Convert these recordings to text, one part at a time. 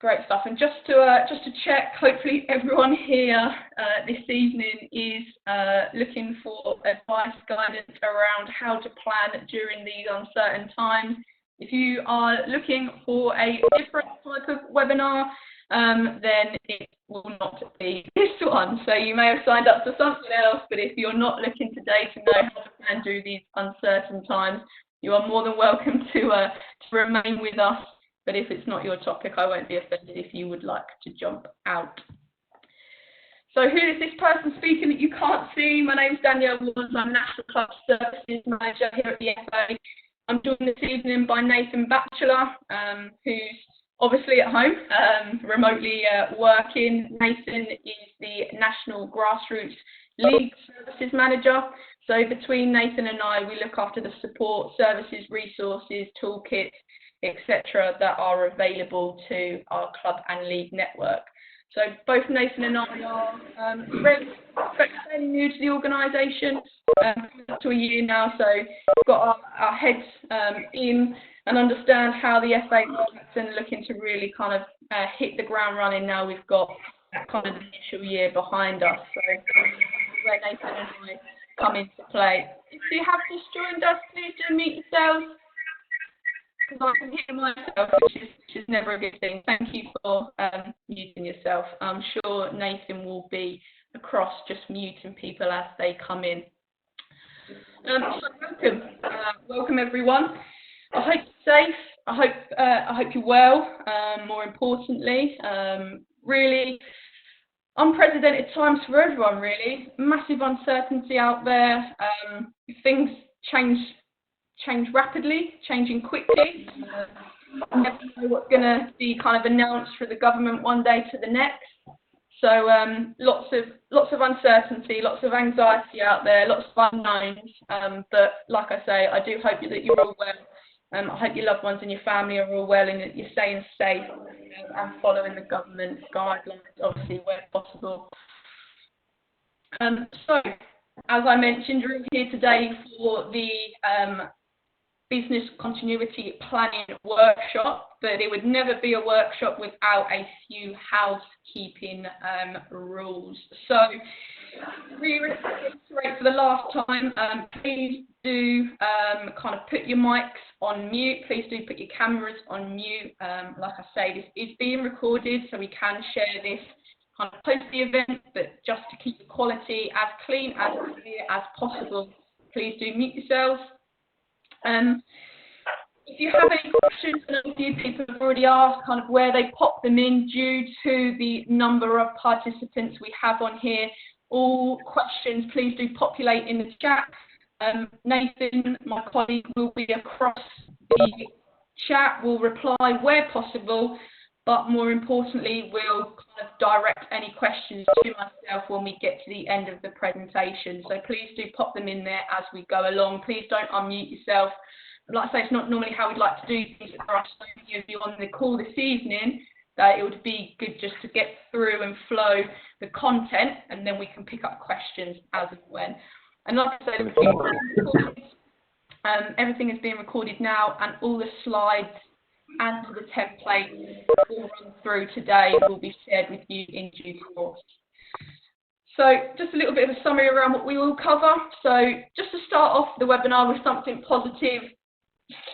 Great stuff. And just to check, hopefully everyone here this evening is looking for advice, guidance around how to plan during these uncertain times. If you are looking for a different type of webinar, then it will not be this one. So you may have signed up to something else, but if you're not looking today to know how to plan through these uncertain times, you are more than welcome to remain with us. But if it's not your topic, I won't be offended if you would like to jump out. So who is this person speaking that you can't see? My name's Danielle Warnes. I'm National Club Services Manager here at the FA. I'm joined this evening by Nathan Batchelor, who's obviously at home, remotely working. Nathan is the National Grassroots League Services Manager. So between Nathan and I, we look after the support, services, resources, toolkits, etc. that are available to our club and league network. So both Nathan and I are fairly new to the organisation, up to a year now, so we've got our heads in and understand how the FA works and looking to really kind of hit the ground running now we've got that kind of initial year behind us. So where Nathan and I come into play. If you have just joined us, please do mute yourselves, because I can hear myself, which is never a good thing. Thank you for muting yourself. I'm sure Nathan will be across just muting people as they come in. So welcome everyone. I hope you're safe. I hope you're well. More importantly, really unprecedented times for everyone. Really, massive uncertainty out there. Things change rapidly, changing quickly. Never know what's going to be kind of announced for the government one day to the next. So lots of uncertainty, lots of anxiety out there, lots of unknowns. But like I say, I do hope that you're all well. I hope your loved ones and your family are all well and that you're staying safe and following the government guidelines, obviously, where possible. So, as I mentioned, we're here today for the Business Continuity Planning Workshop, but it would never be a workshop without a few housekeeping rules. So, reiterate for the last time, please do kind of put your mics on mute. Please do put your cameras on mute. Like I say, this is being recorded, so we can share this kind of post the event, but just to keep the quality as clean, as clear as possible, please do mute yourselves. If you have any questions, and a few people have already asked kind of where they pop them in due to the number of participants we have on here, all questions please do populate in the chat. Nathan, my colleague, will be across the chat, will reply where possible, but more importantly, we'll kind of direct any questions to myself when we get to the end of the presentation. So please do pop them in there as we go along. Please don't unmute yourself. Like I say, it's not normally how we'd like to do things, but there are so many of you on the call this evening that it would be good just to get through and flow the content, and then we can pick up questions as and when. And like I said, everything is being recorded now, and all the slides and the templates we'll run through today will be shared with you in due course. So just a little bit of a summary around what we will cover. So just to start off the webinar with something positive,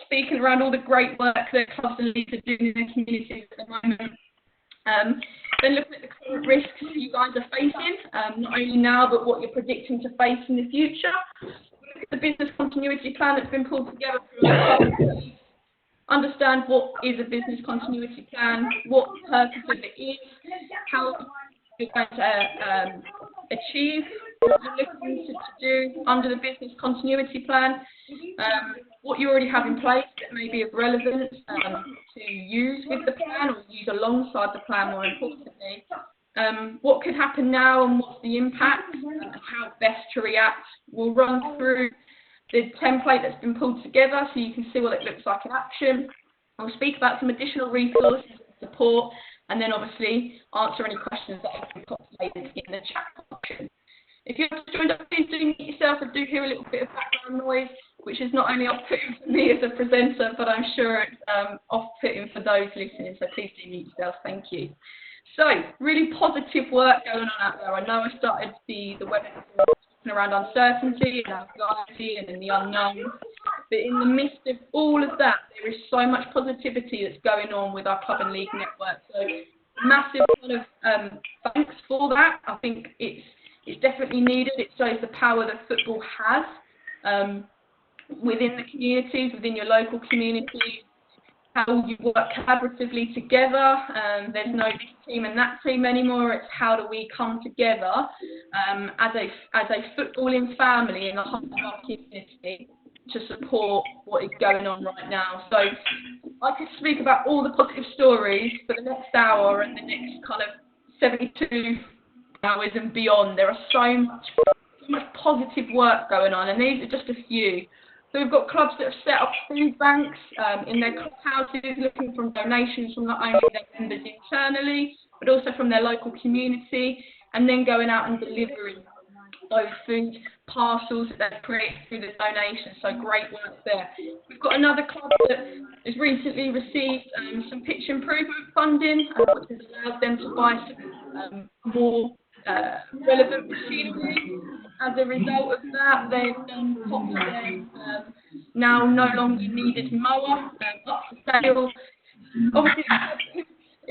speaking around all the great work that clubs and leagues are doing in their communities at the moment. Then looking at the current risks you guys are facing, not only now, but what you're predicting to face in the future. Look at the business continuity plan that's been pulled together from understand what is a business continuity plan, what the purpose of it is, how you're going to achieve what you're looking to do under the business continuity plan, what you already have in place that may be of relevance to use with the plan or use alongside the plan, more importantly. What could happen now and what's the impact and how best to react. We'll run through the template that's been pulled together so you can see what it looks like in action. I'll speak about some additional resources and support, and then obviously answer any questions that have been populated in the chat function. If you've joined us, please do mute yourself. I do hear a little bit of background noise. which is not only off-putting for me as a presenter, but I'm sure it's off-putting for those listening, so please do mute yourself, thank you. So, really positive work going on out there. I know I started the webinar talking around uncertainty and anxiety and in the unknown, but in the midst of all of that, there is so much positivity that's going on with our club and league network. So, massive kind of thanks for that. I think it's definitely needed. It shows the power that football has within the communities, within your local communities, how you work collaboratively together. There's no this team and that team anymore. It's how do we come together as a footballing family in the heart of our community to support what is going on right now. So I could speak about all the positive stories for the next hour and the next kind of 72 hours and beyond. There are so much positive work going on, and these are just a few. So we've got clubs that have set up food banks in their clubhouses, looking for donations from not only their members internally, but also from their local community, and then going out and delivering those food parcels that they've created through the donations. So great work there. We've got another club that has recently received some pitch improvement funding, which has allowed them to buy some more relevant machinery. As a result of that, they've done popped their now no longer needed mower up for sale. Obviously,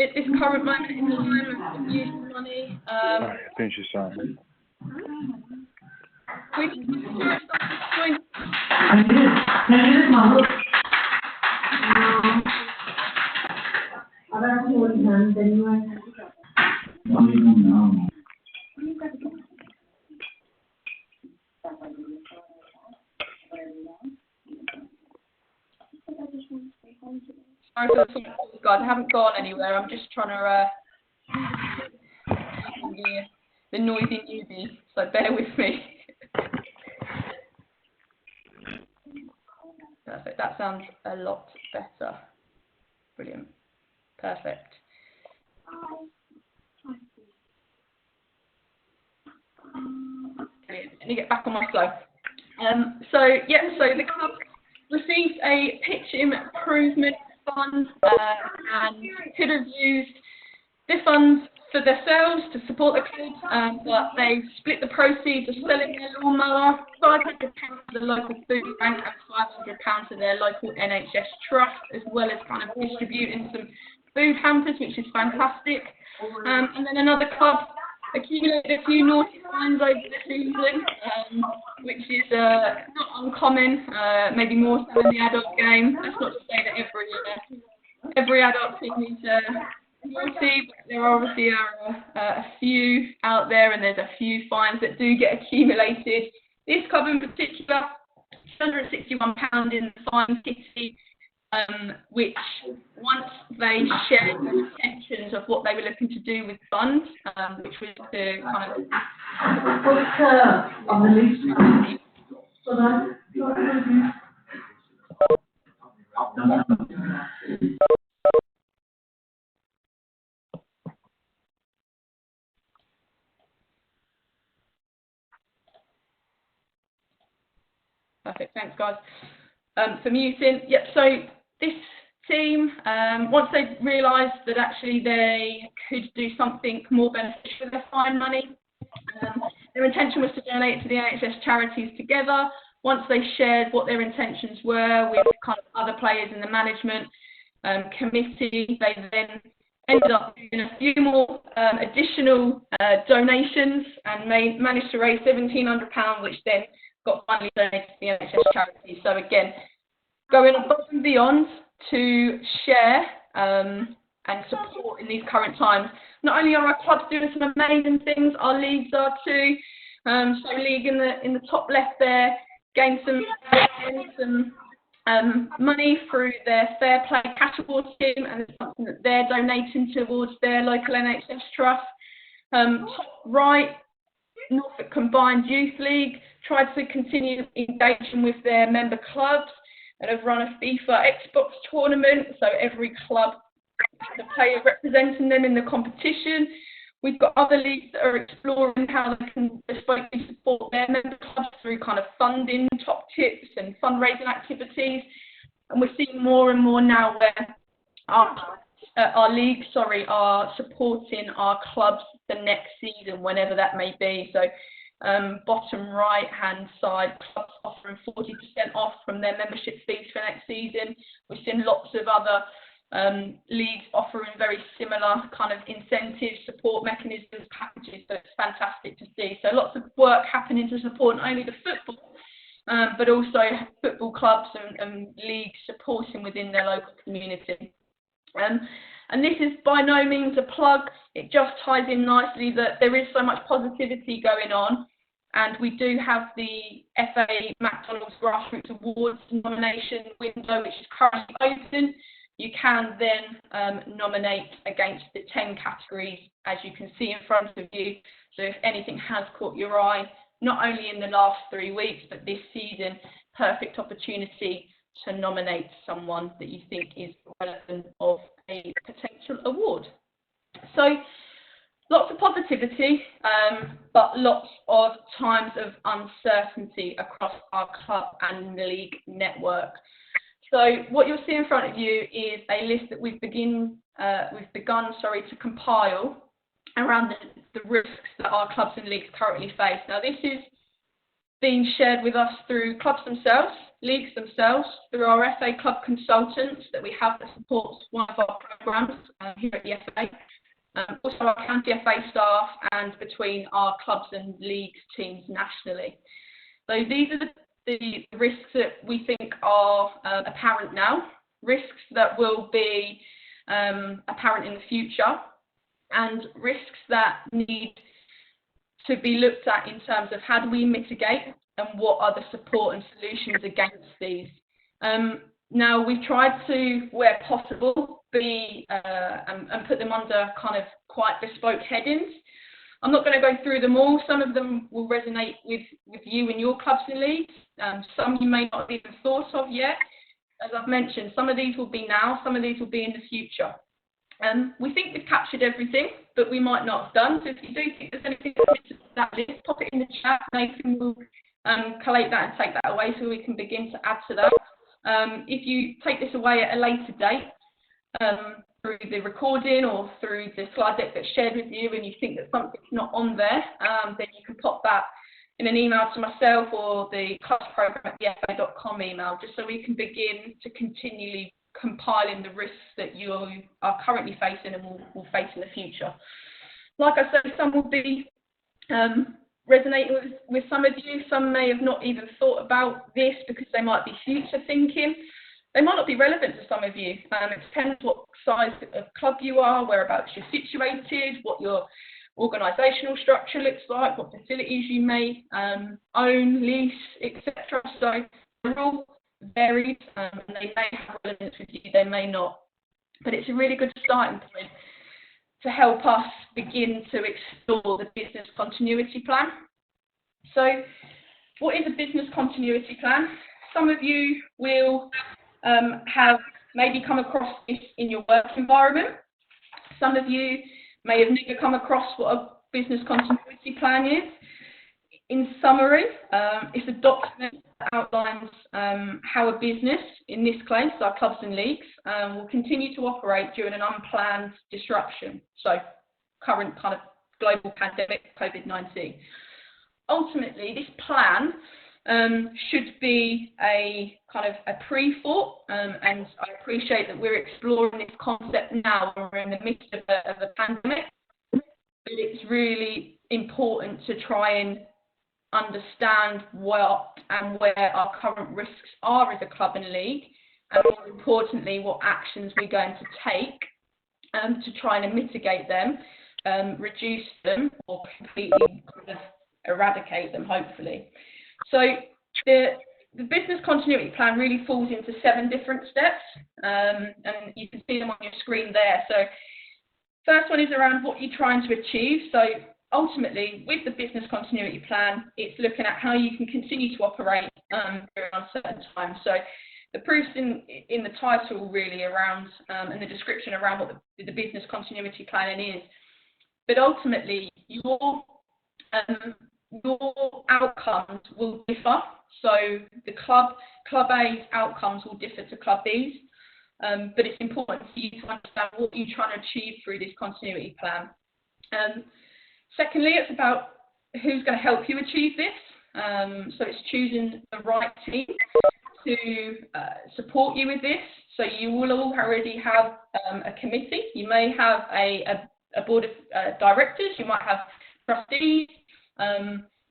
at this current moment in time of using money. Finish your sign. Sorry for the calls, guys. I haven't gone anywhere. I'm just trying to the noisy newbie, so bear with me. Perfect. That sounds a lot better. Brilliant. Perfect. Brilliant. Let me get back on my flow. So the club received a pitch improvement fund and could have used the funds for themselves to support the club, but they split the proceeds of selling their lawnmower, £500 to the local food bank and £500 to their local NHS trust, as well as kind of distributing some food hampers, which is fantastic. And then another club accumulated a few naughty fines over the season, which is not uncommon, maybe more so in the adult game. That's not to say that every adult team is naughty, but there are obviously a few out there, and there's a few fines that do get accumulated. This club in particular, £261 in the fine kitty, which once they shared the intentions of what they were looking to do with funds, which was to kind of on the list. Perfect, thanks guys for muting. Yep, so this team, once they realised that actually they could do something more beneficial with their fine money, their intention was to donate it to the NHS charities together. Once they shared what their intentions were with kind of other players in the management committee, they then ended up doing a few more additional donations and managed to raise £1,700, which then got finally donated to the NHS charities. So again, going above and beyond to share and support in these current times. Not only are our clubs doing some amazing things, our leagues are too. So league in the top left there gained some money through their Fair Play Cash Award scheme, and it's something that they're donating towards their local NHS trust. Top right, Norfolk Combined Youth League tried to continue engaging with their member clubs and have run a FIFA Xbox tournament, so every club has a player representing them in the competition. We've got other leagues that are exploring how they can bespoke support their member clubs through kind of funding top tips and fundraising activities. And we're seeing more and more now where our leagues, are supporting our clubs the next season, whenever that may be. So bottom right-hand side, clubs offering 40% off from their membership fees for next season. We've seen lots of other leagues offering very similar kind of incentives, support mechanisms, packages. So it's fantastic to see. So lots of work happening to support not only the football, but also football clubs and leagues supporting within their local community. And this is by no means a plug. It just ties in nicely that there is so much positivity going on, and we do have the FA McDonald's Grassroots Awards nomination window, which is currently open. You can then nominate against the 10 categories, as you can see in front of you. So if anything has caught your eye, not only in the last 3 weeks, but this season, perfect opportunity to nominate someone that you think is relevant of a potential award. So lots of positivity, but lots of times of uncertainty across our club and league network. So what you'll see in front of you is a list that we've begun to compile around the risks that our clubs and leagues currently face. Now, this is being shared with us through clubs themselves, leagues themselves, through our FA club consultants that we have that supports one of our programmes here at the FA, also our county FA staff, and between our clubs and leagues teams nationally. So these are the risks that we think are apparent now, risks that will be apparent in the future, and risks that need to be looked at in terms of how do we mitigate and what are the support and solutions against these. Now, we've tried to, where possible, and put them under kind of quite bespoke headings. I'm not going to go through them all. Some of them will resonate with you and your clubs and leagues. Some you may not have even thought of yet. As I've mentioned, some of these will be now, some of these will be in the future. We think we've captured everything, but we might not have done. So if you do think there's anything that list, pop it in the chat. Nathan will collate that and take that away so we can begin to add to that. If you take this away at a later date, through the recording or through the slide deck that's shared with you, and you think that something's not on there, then you can pop that in an email to myself or the clubs program at thefa.com email, just so we can begin to continually compiling the risks that you are currently facing and will face in the future. Like I said, some will be resonating with some of you. Some may have not even thought about this because they might be future thinking. They might not be relevant to some of you. It depends what size of club you are, whereabouts you're situated, what your organisational structure looks like, what facilities you may own, lease, etc. So they're all varied, and they may have relevance with you, they may not. But it's a really good starting point to help us begin to explore the business continuity plan. So what is a business continuity plan? Some of you will have maybe come across this in your work environment. Some of you may have never come across what a business continuity plan is. In summary, it's a document that outlines how a business, in this case our clubs and leagues, will continue to operate during an unplanned disruption. So current kind of global pandemic, COVID-19. Ultimately, this plan should be a kind of a pre-thought, and I appreciate that we're exploring this concept now when we're in the midst of a pandemic, but it's really important to try and understand what and where our current risks are as a club and league, and more importantly, what actions we're going to take to try and mitigate them, reduce them, or completely kind of eradicate them, hopefully. So the business continuity plan really falls into 7 different steps, and you can see them on your screen there. So first one is around what you're trying to achieve. So ultimately, with the business continuity plan, it's looking at how you can continue to operate during uncertain times. So the proof's in the title really around, and the description around what the business continuity plan is. But ultimately, your your outcomes will differ. So the Club A's outcomes will differ to Club B's, but it's important for you to understand what you're trying to achieve through this continuity plan. Secondly, it's about who's going to help you achieve this. So it's choosing the right team to support you with this. So you will already have a committee. You may have a board of directors. You might have trustees.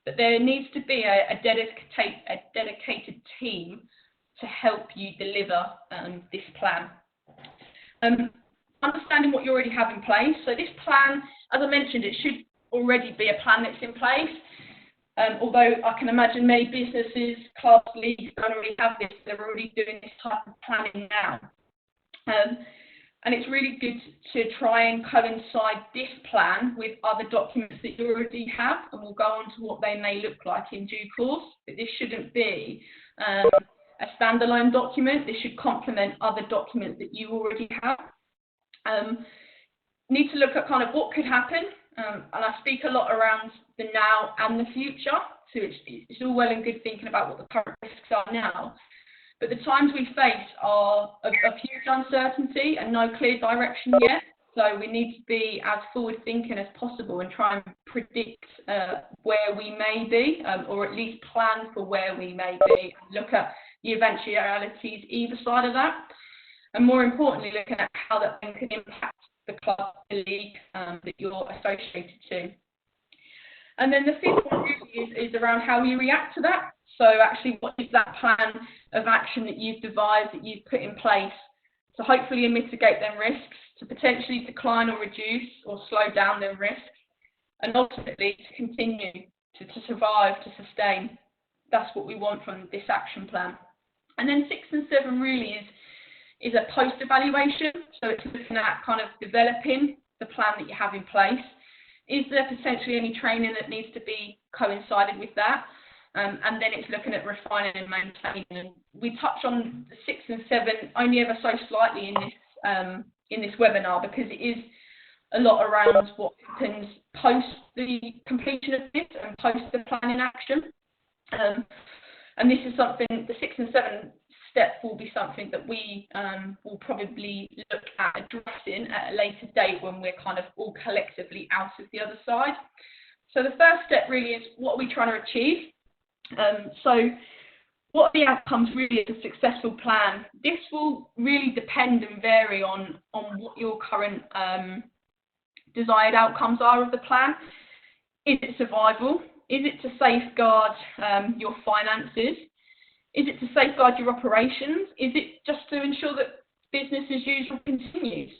But there needs to be a dedicated team to help you deliver this plan. Understanding what you already have in place. So this plan, as I mentioned, it should already be a plan that's in place. Although I can imagine many businesses, clubs, leagues don't already have this, they're already doing this type of planning now. And it's really good to try and coincide this plan with other documents that you already have, and we'll go on to what they may look like in due course. But this shouldn't be a standalone document. This should complement other documents that you already have. Need to look at kind of what could happen, and I speak a lot around the now and the future. So it's all well and good thinking about what the current risks are now, but the times we face are of huge uncertainty and no clear direction yet. So we need to be as forward-thinking as possible and try and predict where we may be, or at least plan for where we may be, and look at the eventualities either side of that. And more importantly, looking at how that can impact the club, the league that you're associated to. And then the fifth one is around how you react to that. So actually, what is that plan of action that you've devised, that you've put in place to hopefully mitigate them risks, to potentially decline or reduce or slow down them risks, and ultimately to continue to survive, to sustain. That's what we want from this action plan. And then 6 and 7 really is a post-evaluation. So it's looking at kind of developing the plan that you have in place. Is there potentially any training that needs to be coincided with that? And then it's looking at refining and maintaining. And we touch on 6 and 7 only ever so slightly in this webinar, because it is a lot around what happens post the completion of this and post the plan in action. And this is something, the 6 and 7 step will be something that we will probably look at addressing at a later date when we're kind of all collectively out of the other side. So the first step really is, what are we trying to achieve? So what are the outcomes really of a successful plan? This will really depend and vary on what your current desired outcomes are of the plan. Is it survival? Is it to safeguard your finances? Is it to safeguard your operations? Is it just to ensure that business as usual continues?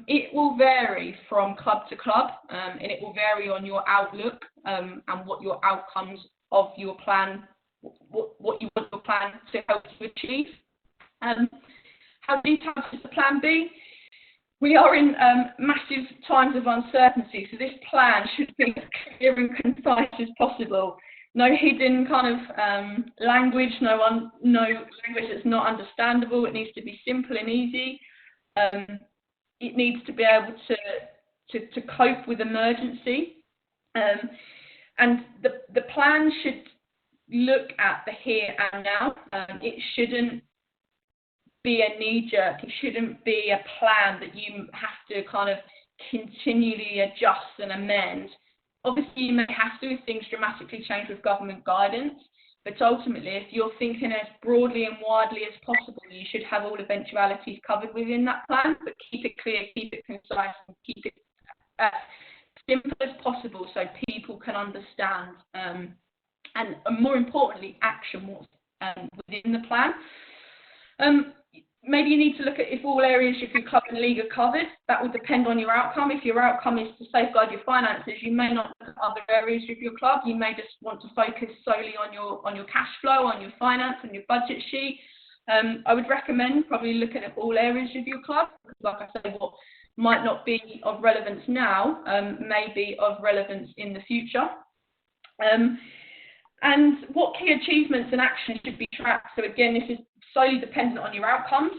It will vary from club to club, and it will vary on your outlook and what your outcomes of your plan, what you want your plan to help you achieve. How detailed should the plan be? We are in massive times of uncertainty, so this plan should be as clear and concise as possible. No hidden kind of language, no language that's not understandable. It needs to be simple and easy. It needs to be able to cope with emergency. And the plan should look at the here and now. It shouldn't be a knee-jerk. It shouldn't be a plan that you have to kind of continually adjust and amend. Obviously, you may have to if things dramatically change with government guidance, but ultimately, if you're thinking as broadly and widely as possible, you should have all eventualities covered within that plan, but keep it clear, keep it concise, and keep it simple as possible so people can understand and more importantly, action what's within the plan. Maybe you need to look at if all areas of your club and league are covered. That will depend on your outcome. If your outcome is to safeguard your finances, you may not look at other areas of your club. You may just want to focus solely on your cash flow, on your finance, and your budget sheet. I would recommend probably looking at all areas of your club, because like I say, what might not be of relevance now may be of relevance in the future. And what key achievements and actions should be tracked? So again, this is solely dependent on your outcomes,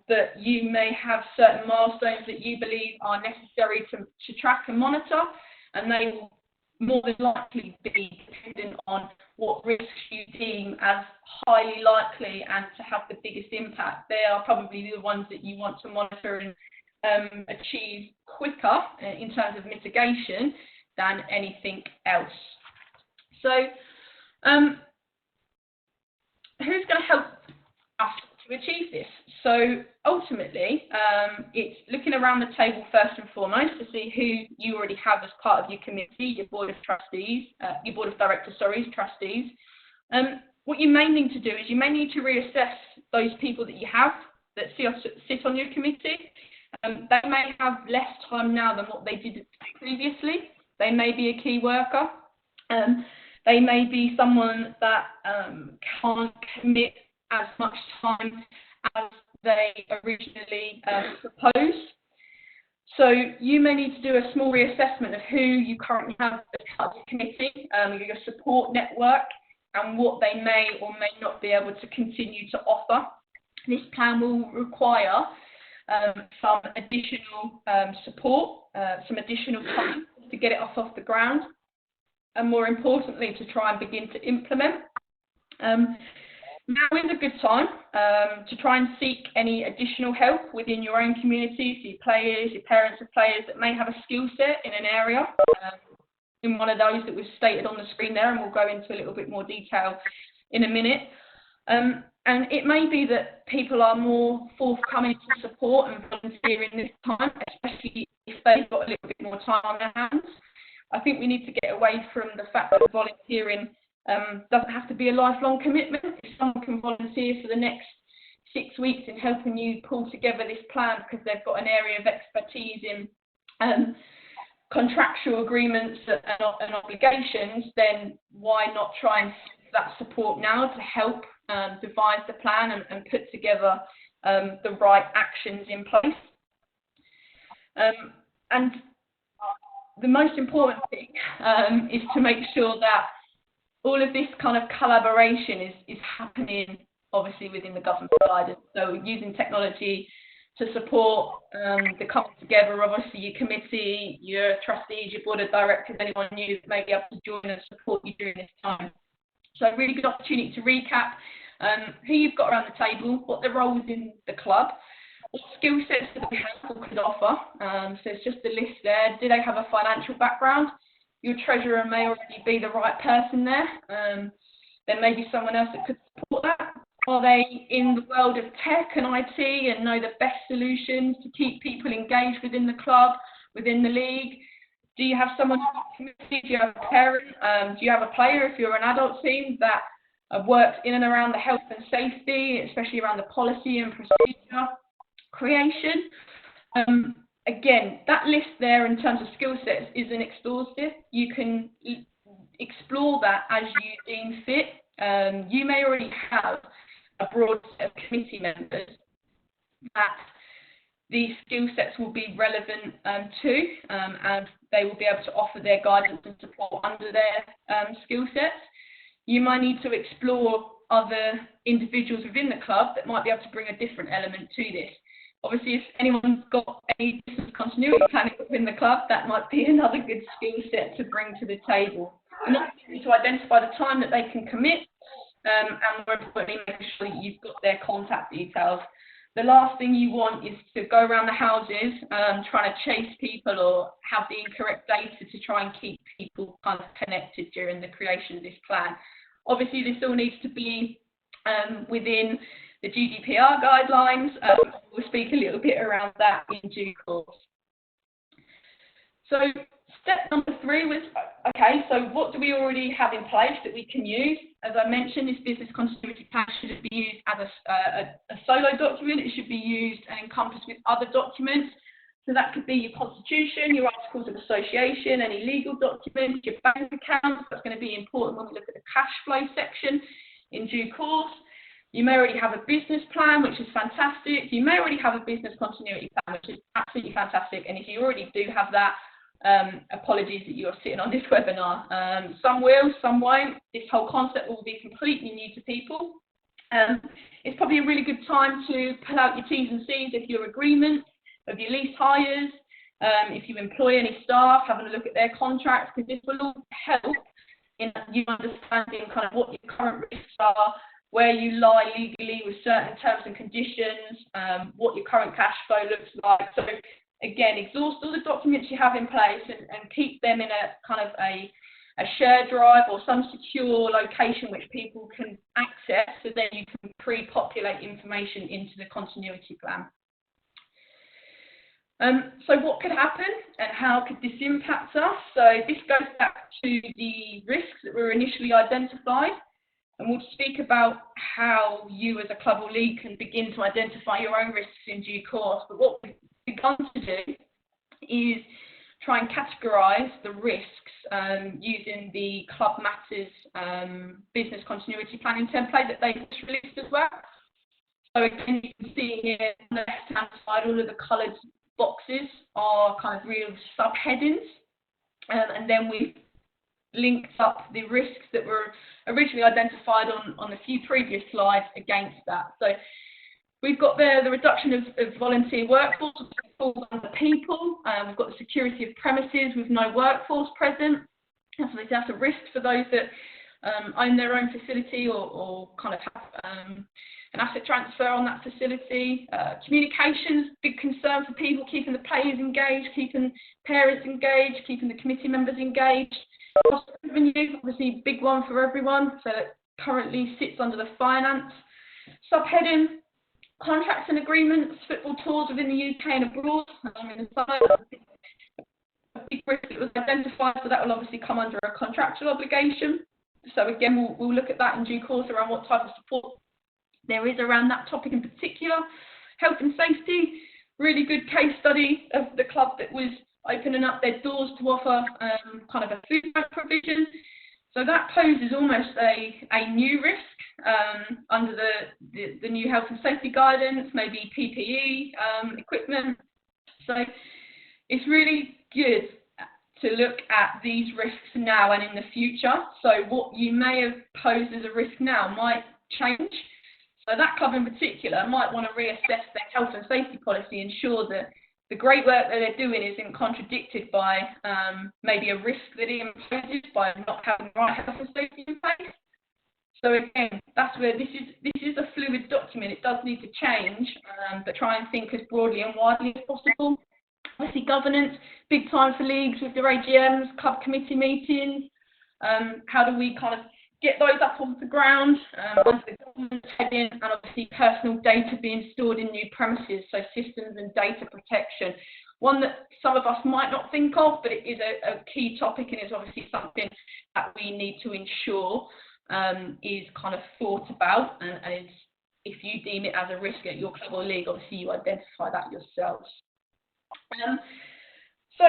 but you may have certain milestones that you believe are necessary to track and monitor, and they will more than likely be dependent on what risks you deem as highly likely and to have the biggest impact. They are probably the ones that you want to monitor and achieve quicker in terms of mitigation than anything else. So who's going to help us to achieve this? So ultimately, it's looking around the table first and foremost to see who you already have as part of your committee, your board of trustees, your board of directors, trustees. What you may need to do is you may need to reassess those people that you have that sit on your committee. They may have less time now than what they did previously. They may be a key worker. They may be someone that can't commit as much time as they originally proposed. So you may need to do a small reassessment of who you currently have as part of your committee, your support network, and what they may or may not be able to continue to offer. This plan will require some additional support, some additional time to get it off the ground, and more importantly, to try and begin to implement. Now is a good time to try and seek any additional help within your own community, so your players, your parents of players that may have a skill set in an area, in one of those that was stated on the screen there, and we'll go into a little bit more detail in a minute. And it may be that people are more forthcoming to support and volunteer in this time, especially if they've got a little bit more time on their hands. I think we need to get away from the fact that volunteering doesn't have to be a lifelong commitment. If someone can volunteer for the next 6 weeks in helping you pull together this plan because they've got an area of expertise in contractual agreements and obligations, then why not try and seek that support now to help devise the plan and put together the right actions in place. And the most important thing is to make sure that all of this kind of collaboration is happening, obviously, within the government guidance. So using technology to support the coming together, obviously, your committee, your trustees, your board of directors, anyone new that may be able to join and support you during this time. So a really good opportunity to recap who you've got around the table, what their role is in the club, what skill sets that the council could offer. So it's just a list there. Do they have a financial background? Your treasurer may already be the right person there. There may be someone else that could support that. Are they in the world of tech and IT and know the best solutions to keep people engaged within the club, within the league? Do you have someone on the committee? Do you have a parent? Do you have a player if you're an adult team that works in and around the health and safety, especially around the policy and procedure creation? Again, that list there in terms of skill sets isn't exhaustive. You can explore that as you deem fit. You may already have a broad set of committee members that these skill sets will be relevant to, and they will be able to offer their guidance and support under their skill sets. You might need to explore other individuals within the club that might be able to bring a different element to this. Obviously, if anyone's got any business continuity planning within the club, that might be another good skill set to bring to the table. And that's to identify the time that they can commit, and more importantly, making sure that you've got their contact details. The last thing you want is to go around the houses trying to chase people or have the incorrect data to try and keep people kind of connected during the creation of this plan. Obviously, this all needs to be within the GDPR guidelines. We'll speak a little bit around that in due course. So step number 3 was, okay, so what do we already have in place that we can use? As I mentioned, this business continuity plan shouldn't be used as a solo document. It should be used and encompassed with other documents. So that could be your constitution, your articles of association, any legal documents, your bank accounts. That's going to be important when we look at the cash flow section in due course. You may already have a business plan, which is fantastic. You may already have a business continuity plan, which is absolutely fantastic. And if you already do have that, apologies that you're sitting on this webinar. Some will, some won't. This whole concept will be completely new to people. It's probably a really good time to pull out your T's and C's of your agreement, of your lease hires, If you employ any staff, having a look at their contracts, because this will all help in you understanding kind of what your current risks are, where you lie legally with certain terms and conditions, what your current cash flow looks like. So again, exhaust all the documents you have in place and keep them in a kind of a shared drive or some secure location which people can access, so then you can pre-populate information into the continuity plan. So what could happen and how could this impact us? So this goes back to the risks that were initially identified, and we'll speak about how you as a club or league can begin to identify your own risks in due course. But what we've begun to do is try and categorise the risks using the Club Matters business continuity planning template that they've just released as well. So again, you can see here on the left-hand side, all of the coloured boxes are kind of real subheadings, and then we've linked up the risks that were originally identified on a few previous slides against that. So we've got there the reduction of volunteer workforce, which falls under people. We've got the security of premises with no workforce present. That's a risk for those that own their own facility or kind of have an asset transfer on that facility. Communications, big concern for people, keeping the players engaged, keeping parents engaged, keeping the committee members engaged. Cost revenue, obviously big one for everyone, so it currently sits under the finance subheading. Contracts and agreements, football tours within the UK and abroad. In the summer, a big risk that was identified, so that will obviously come under a contractual obligation. So again, we'll look at that in due course around what type of support there is around that topic in particular. Health and safety, really good case study of the club that was opening up their doors to offer kind of a food bank provision. So that poses almost a new risk under the new health and safety guidance, maybe PPE equipment. So it's really good to look at these risks now and in the future. So what you may have posed as a risk now might change. So that club in particular might want to reassess their health and safety policy, ensure that the great work that they're doing isn't contradicted by maybe a risk that it imposes by not having the right health and safety in place. So again, that's where this is a fluid document. It does need to change, but try and think as broadly and widely as possible. Obviously, governance, big time for leagues with their AGMs, club committee meetings. How do we kind of get those up off the ground, under the governance heading, and obviously personal data being stored in new premises, so systems and data protection. One that some of us might not think of, but it is a key topic and is obviously something that we need to ensure is kind of thought about, and is, if you deem it as a risk at your club or league, obviously you identify that yourselves. So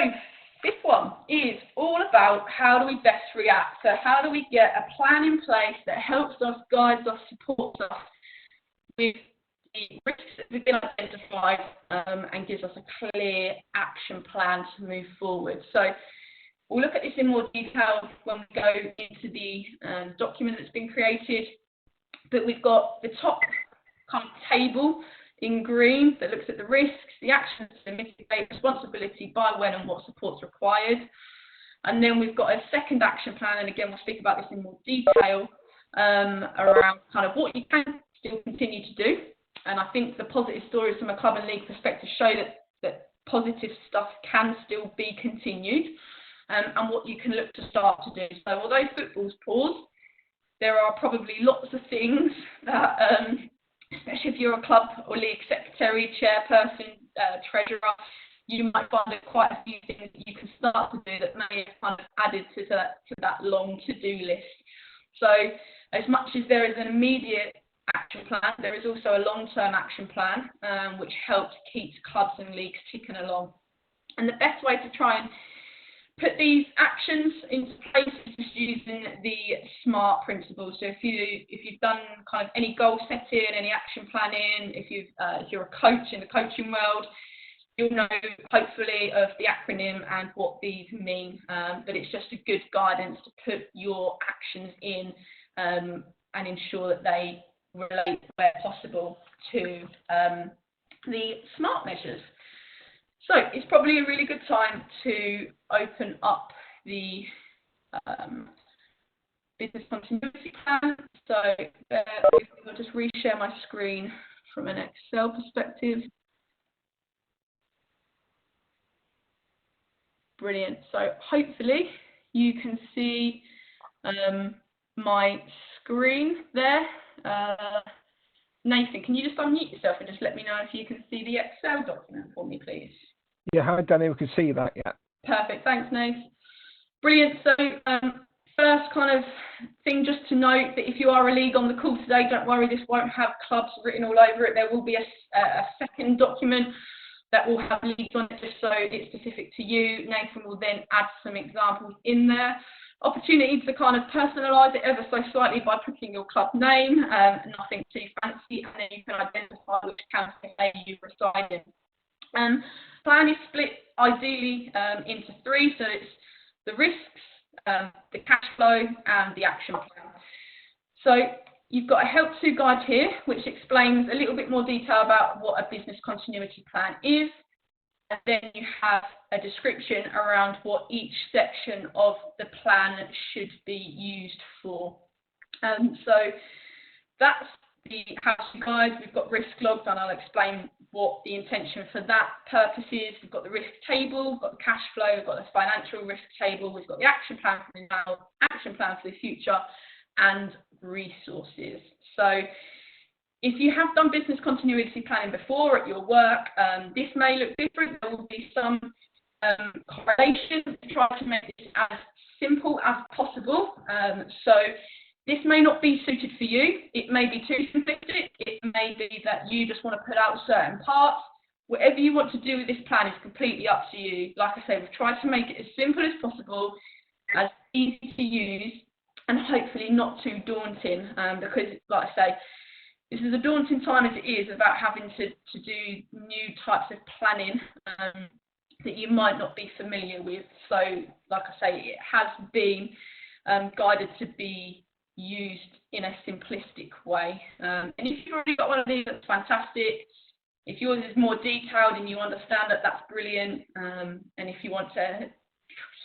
this one is all about how do we best react. So how do we get a plan in place that helps us, guides us, supports us with the risks that have been identified and gives us a clear action plan to move forward. So we'll look at this in more detail when we go into the document that's been created. But we've got the top kind of table in green that looks at the risks, the actions to mitigate, responsibility, by when and what support's required. And then we've got a second action plan, and again, we'll speak about this in more detail, around kind of what you can still continue to do. And I think the positive stories from a club and league perspective show that positive stuff can still be continued, and what you can look to start to do. So although football's paused, there are probably lots of things that, especially if you're a club or league secretary, chairperson, treasurer, you might find that quite a few things that you can start to do that may have kind of added to that long to-do list. So as much as there is an immediate action plan, there is also a long-term action plan, which helps keep clubs and leagues ticking along. And the best way to try and put these actions into place is just using the SMART principle. So if you've done kind of any goal setting, any action planning, if you're a coach in the coaching world, you'll know hopefully of the acronym and what these mean. But it's just a good guidance to put your actions in and ensure that they relate where possible to the SMART measures. So it's probably a really good time to open up the business continuity plan. So I'll just reshare my screen from an Excel perspective. Brilliant. So hopefully you can see my screen there. Nathan, can you just unmute yourself and just let me know if you can see the Excel document for me, please? Yeah, hi Danny, we can see that, yeah. Perfect, thanks Nathan. Brilliant. So first kind of thing just to note that if you are a league on the call today, don't worry, this won't have clubs written all over it. There will be a second document that will have leagues on it just so it's specific to you. Nathan will then add some examples in there. Opportunity to kind of personalise it ever so slightly by putting your club name, nothing too fancy, and then you can identify which county you reside in. Plan is split ideally into three, so it's the risks, the cash flow, and the action plan. So you've got a help to guide here, which explains a little bit more detail about what a business continuity plan is. And then you have a description around what each section of the plan should be used for. So that's the how-to guide. We've got risk logs, and I'll explain what the intention for that purpose is. We've got the risk table, we've got the cash flow, we've got the financial risk table, we've got the action plan for the now, action plan for the future, and resources. So if you have done business continuity planning before at your work, this may look different. There will be some correlation to try to make this as simple as possible. So this may not be suited for you. It may be too simplistic. It may be that you just want to put out certain parts. Whatever you want to do with this plan is completely up to you. Like I say, we've tried to make it as simple as possible, as easy to use, and hopefully not too daunting, because, like I say, this is a daunting time as it is about having to do new types of planning that you might not be familiar with. So, like I say, it has been guided to be used in a simplistic way. And if you've already got one of these, that's fantastic. If yours is more detailed and you understand that, that's brilliant. And if you want to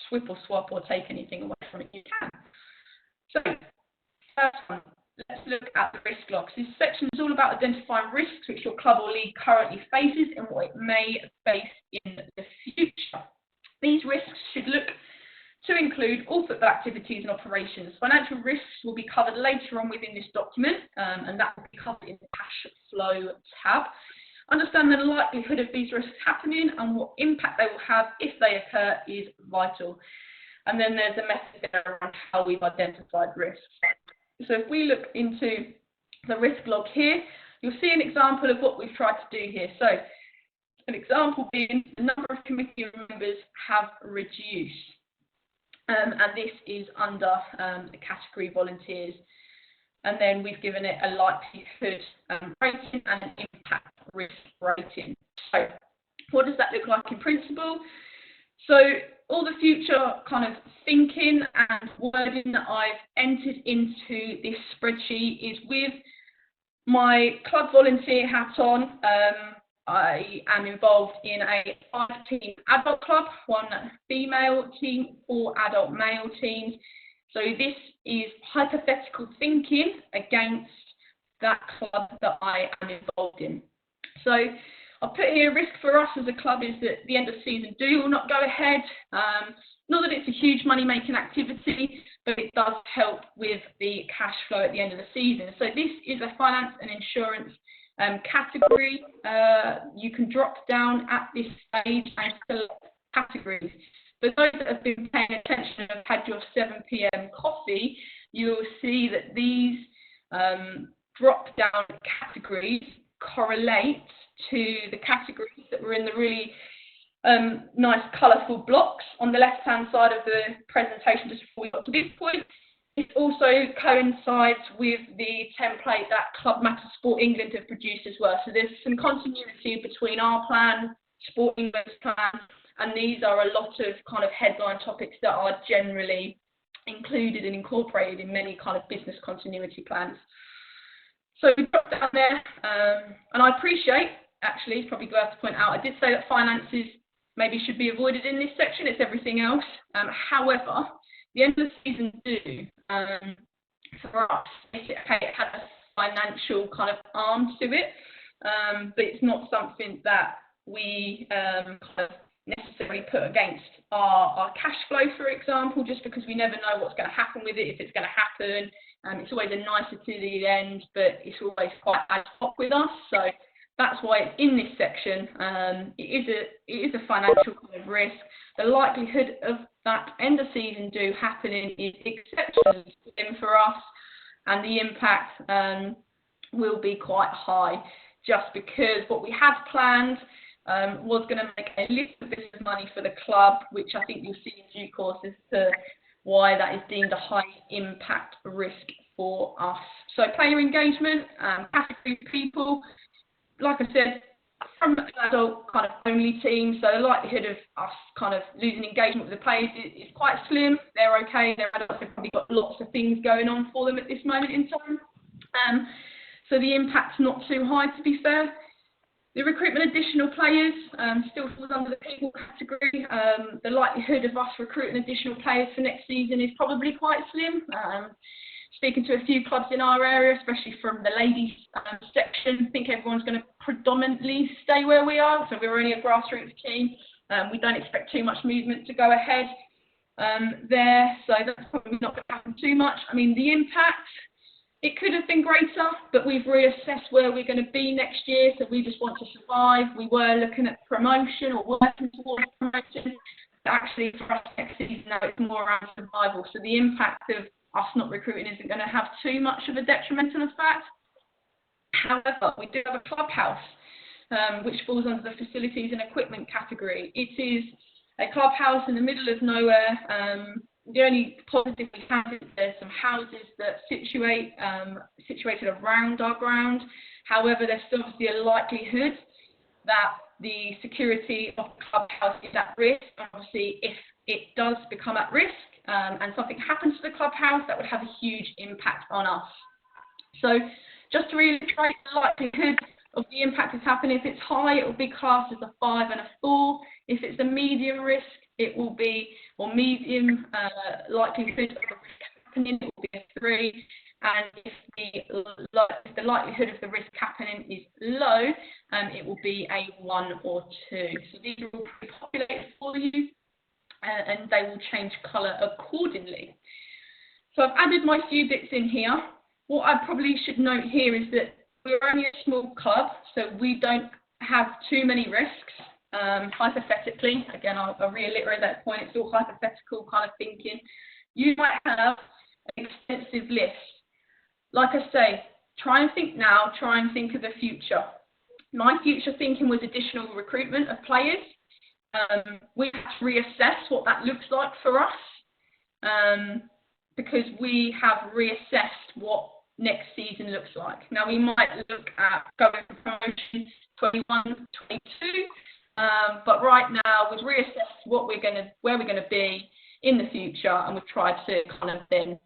swip or swap or take anything away from it, you can. So, first one. Let's look at the risk logs. This section is all about identifying risks which your club or league currently faces and what it may face in the future. These risks should look to include all football activities and operations. Financial risks will be covered later on within this document, and that will be covered in the cash flow tab. Understand the likelihood of these risks happening and what impact they will have if they occur is vital. And then there's a method around how we've identified risks. So if we look into the risk log here, you'll see an example of what we've tried to do here. So an example being the number of committee members have reduced. And this is under the category volunteers. And then we've given it a likelihood rating and an impact risk rating. So what does that look like in principle? So all the future kind of thinking and wording that I've entered into this spreadsheet is with my club volunteer hat on. I am involved in a 5-team adult club, 1 female team, 4 adult male teams. So this is hypothetical thinking against that club that I am involved in. So I'll put here, risk for us as a club is that at the end of the season do not go ahead. Not that it's a huge money-making activity, but it does help with the cash flow at the end of the season. So this is a finance and insurance category. You can drop down at this stage and select categories. For those that have been paying attention and have had your 7 p.m. coffee, you'll see that these drop-down categories correlate to the categories that were in the really nice colourful blocks on the left-hand side of the presentation just before we got to this point. It also coincides with the template that Club Matters Sport England have produced as well. So there's some continuity between our plan, Sport England's plan, and these are a lot of kind of headline topics that are generally included and incorporated in many kind of business continuity plans. So we dropped down there, and I appreciate, actually, it's probably worth to point out, I did say that finances maybe should be avoided in this section. It's everything else. However, the end of the season do, for us, it had a financial kind of arm to it, but it's not something that we kind of necessarily put against our cash flow, for example, just because we never know what's going to happen with it, if it's going to happen. It's always a nicer to the end, but it's always quite ad hoc with us. So that's why it's in this section. It is a financial kind of risk. The likelihood of that end of season do happening is exceptionally slim for us, and the impact will be quite high, just because what we had planned was going to make a little bit of money for the club, which I think you'll see in due course as to why that is deemed a high impact risk for us. So player engagement, category people, like I said, from an adult kind of only team, so the likelihood of us kind of losing engagement with the players is quite slim. They're okay, they're adults, they've probably got lots of things going on for them at this moment in time. So the impact's not too high, to be fair. The recruitment additional players still falls under the people category. The likelihood of us recruiting additional players for next season is probably quite slim. Speaking to a few clubs in our area, especially from the ladies section, I think everyone's going to predominantly stay where we are. So we're only a grassroots team. We don't expect too much movement to go ahead there. So that's probably not going to happen too much. I mean, the impact, it could have been greater, but we've reassessed where we're going to be next year. So we just want to survive. We were looking at promotion or working towards promotion. But actually, for us next season, now it's more around survival. So the impact of us not recruiting isn't going to have too much of a detrimental effect. However, we do have a clubhouse, which falls under the facilities and equipment category. It is a clubhouse in the middle of nowhere. The only positive we have is there's some houses that situated around our ground. However, there's still obviously a likelihood that the security of the clubhouse is at risk. And obviously, if it does become at risk and something happens to the clubhouse, that would have a huge impact on us. So just to reiterate, the likelihood of the impact is happening. If it's high, it will be classed as a 5 and a 4. If it's a medium risk, it will be, or medium likelihood of the risk happening, it will be a 3. And if the likelihood of the risk happening is low, it will be a 1 or 2. So these are all pre-populated for you, and they will change colour accordingly. So I've added my few bits in here. What I probably should note here is that we're only a small club, so we don't have too many risks. Hypothetically, again, I'll reiterate that point, it's all hypothetical kind of thinking. You might have an extensive list. Like I say, try and think now, try and think of the future. My future thinking was additional recruitment of players. We have to reassess what that looks like for us, because we have reassessed what next season looks like. Now, we might look at going for promotion 21, 22, but right now we've reassessed where we're going to be in the future, and we've tried to kind of then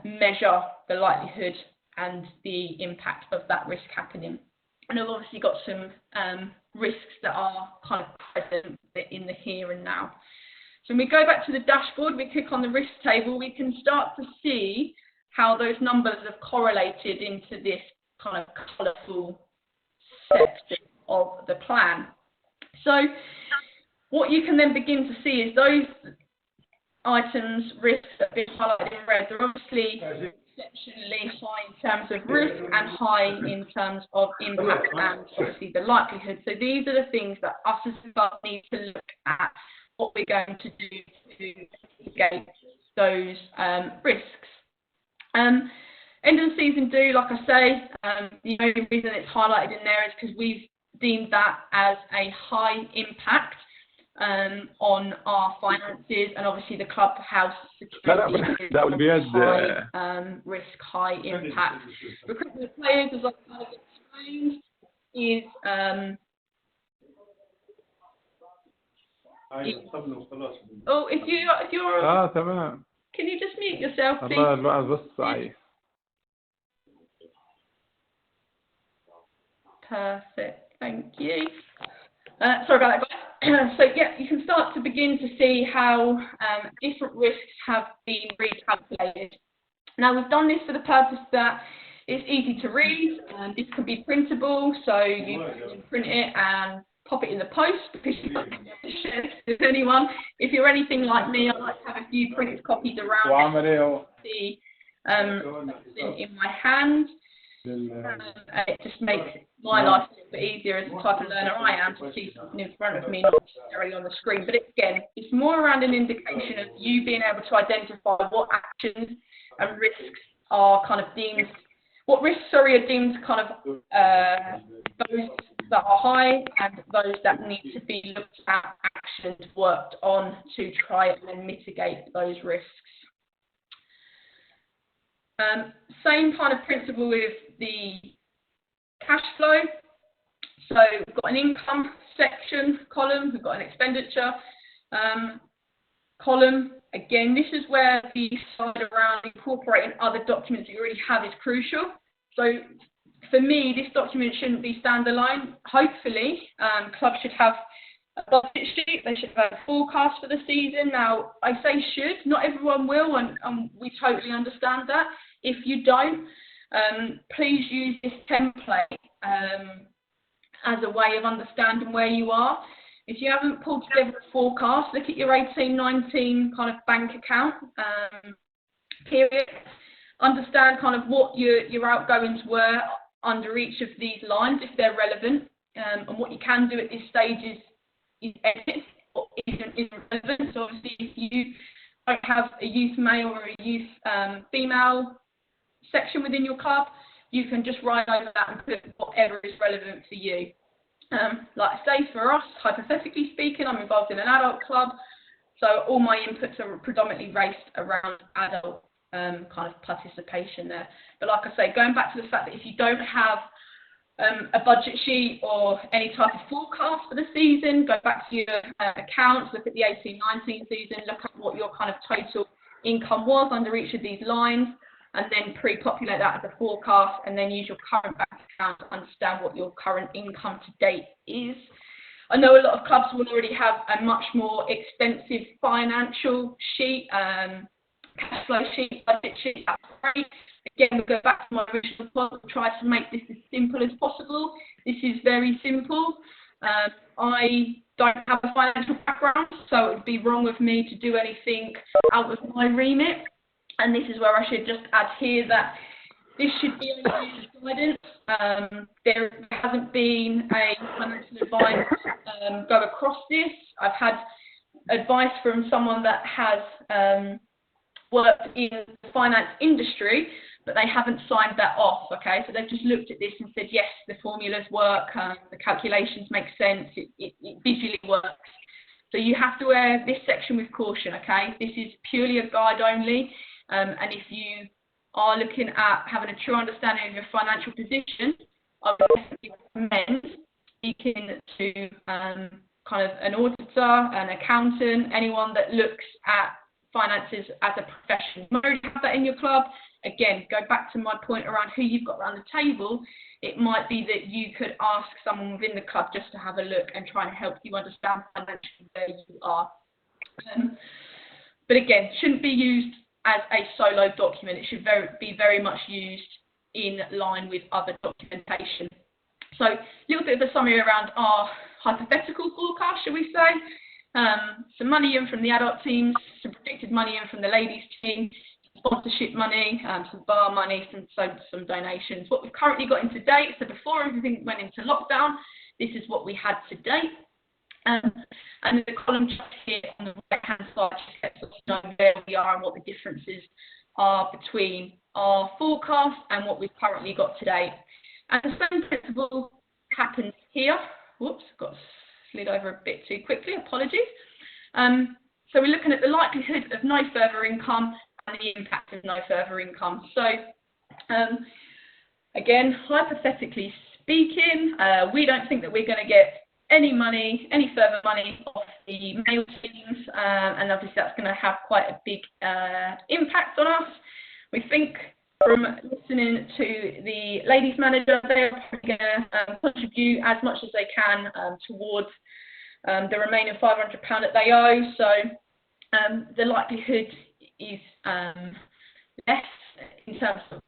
measure the likelihood and the impact of that risk happening. And I've obviously got some risks that are kind of present in the here and now. So when we go back to the dashboard, we click on the risk table, we can start to see how those numbers have correlated into this kind of colourful section of the plan. So what you can then begin to see is those items, risks that have been highlighted in red, they're obviously exceptionally high in terms of risk and high in terms of impact and obviously the likelihood. So these are the things that us as a club need to look at what we're going to do to mitigate those risks. End of the season do, like I say, the only reason it's highlighted in there is because we've deemed that as a high impact on our finances, and obviously the clubhouse security is high risk, high impact. Recruitment of players, as I've kind of explained, is if you're تمام. Can you just mute yourself, please? الله الواحد بس عايز. Perfect, thank you. Sorry about that, guys. So yeah, you can start to begin to see how different risks have been recalculated. Now we've done this for the purpose that it's easy to read, and this can be printable, so you can print it and pop it in the post because you don't have to share it with anyone. If you're anything like me, I like to have a few printed copies around see in my hand. It just makes my life a little bit easier as the type of learner I am to see something in front of me, not necessarily on the screen. But again, it's more around an indication of you being able to identify what actions and risks are kind of deemed, what risks, are deemed kind of those that are high and those that need to be looked at, actions worked on to try and mitigate those risks. Same kind of principle with the cash flow. So we've got an income section column, we've got an expenditure column. Again, this is where the side around incorporating other documents that you already have is crucial. So for me, this document shouldn't be standalone. Hopefully, clubs should have a budget sheet, they should have a forecast for the season. Now, I say should, not everyone will, and we totally understand that. If you don't, please use this template as a way of understanding where you are. If you haven't pulled together a forecast, look at your 18-19 kind of bank account period. Understand kind of what your outgoings were under each of these lines, if they're relevant, and what you can do at this stage is edit what isn't relevant. So obviously, if you don't have a youth male or a youth female section within your club, you can just write over that and put whatever is relevant for you. Like I say, for us, hypothetically speaking, I'm involved in an adult club, so all my inputs are predominantly based around adult kind of participation there. But like I say, going back to the fact that if you don't have a budget sheet or any type of forecast for the season, go back to your accounts, look at the 18-19 season, look at what your kind of total income was under each of these lines, and then pre-populate that as a forecast, and then use your current bank account to understand what your current income to date is. I know a lot of clubs will already have a much more extensive financial sheet, cash flow sheet, budget sheet. That's great. Again, we'll go back to my original point. We'll try to make this as simple as possible. This is very simple. I don't have a financial background, so it would be wrong of me to do anything out of my remit. And this is where I should just add here that this should be only used as guidance. There hasn't been a financial advice go across this. I've had advice from someone that has worked in the finance industry, but they haven't signed that off, okay? So they've just looked at this and said, yes, the formulas work, the calculations make sense, it visually works. So you have to wear this section with caution, okay? This is purely a guide only. And if you are looking at having a true understanding of your financial position, I would definitely recommend speaking to kind of an auditor, an accountant, anyone that looks at finances as a profession. You already have that in your club. Again, go back to my point around who you've got around the table. It might be that you could ask someone within the club just to have a look and try and help you understand financially where you are. But again, shouldn't be used as a solo document. It should be very much used in line with other documentation. So a little bit of a summary around our hypothetical forecast, shall we say. Some money in from the adult teams, some predicted money in from the ladies team, sponsorship money, some bar money, some donations. What we've currently got in to date, so before everything went into lockdown, this is what we had to date. And the column chart here on the right-hand side just lets us know where we are and what the differences are between our forecast and what we've currently got today. And the same principle happens here. Whoops, got slid over a bit too quickly, apologies. So we're looking at the likelihood of no further income and the impact of no further income. So again, hypothetically speaking, we don't think that we're going to get any further money off the male teams, and obviously that's going to have quite a big impact on us. We think from listening to the ladies manager, they're going to contribute as much as they can towards the remaining £500 that they owe. So the likelihood is less in terms of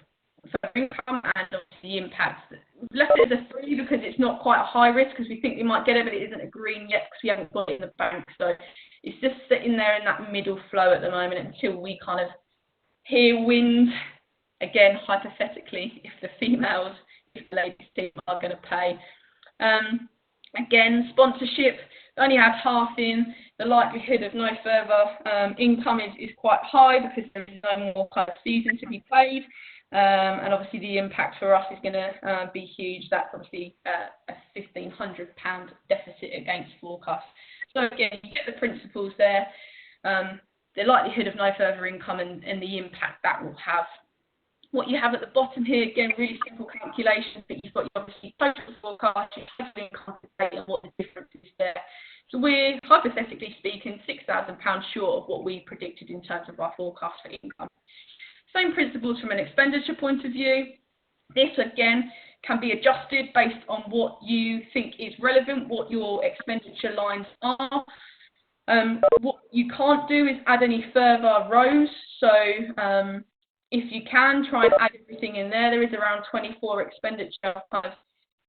income, and obviously the impact. We've left it as a 3 because it's not quite a high risk, because we think we might get it, but it isn't a green yet because we haven't got it in the bank. So it's just sitting there in that middle flow at the moment until we kind of hear wind. Again, hypothetically, if the ladies team are going to pay. Again, sponsorship, only have half in. The likelihood of no further income is quite high because there is no more kind of season to be played. And obviously the impact for us is going to be huge. That's obviously a £1,500 deficit against forecast. So again, you get the principles there. The likelihood of no further income and the impact that will have. What you have at the bottom here, again, really simple calculations, but you've got your obviously total forecast, your total income and what the difference is there. So we're, hypothetically speaking, £6,000 short of what we predicted in terms of our forecast for income. Same principles from an expenditure point of view. This, again, can be adjusted based on what you think is relevant, what your expenditure lines are. What you can't do is add any further rows. So if you can, try and add everything in there. There is around 24 expenditure kind of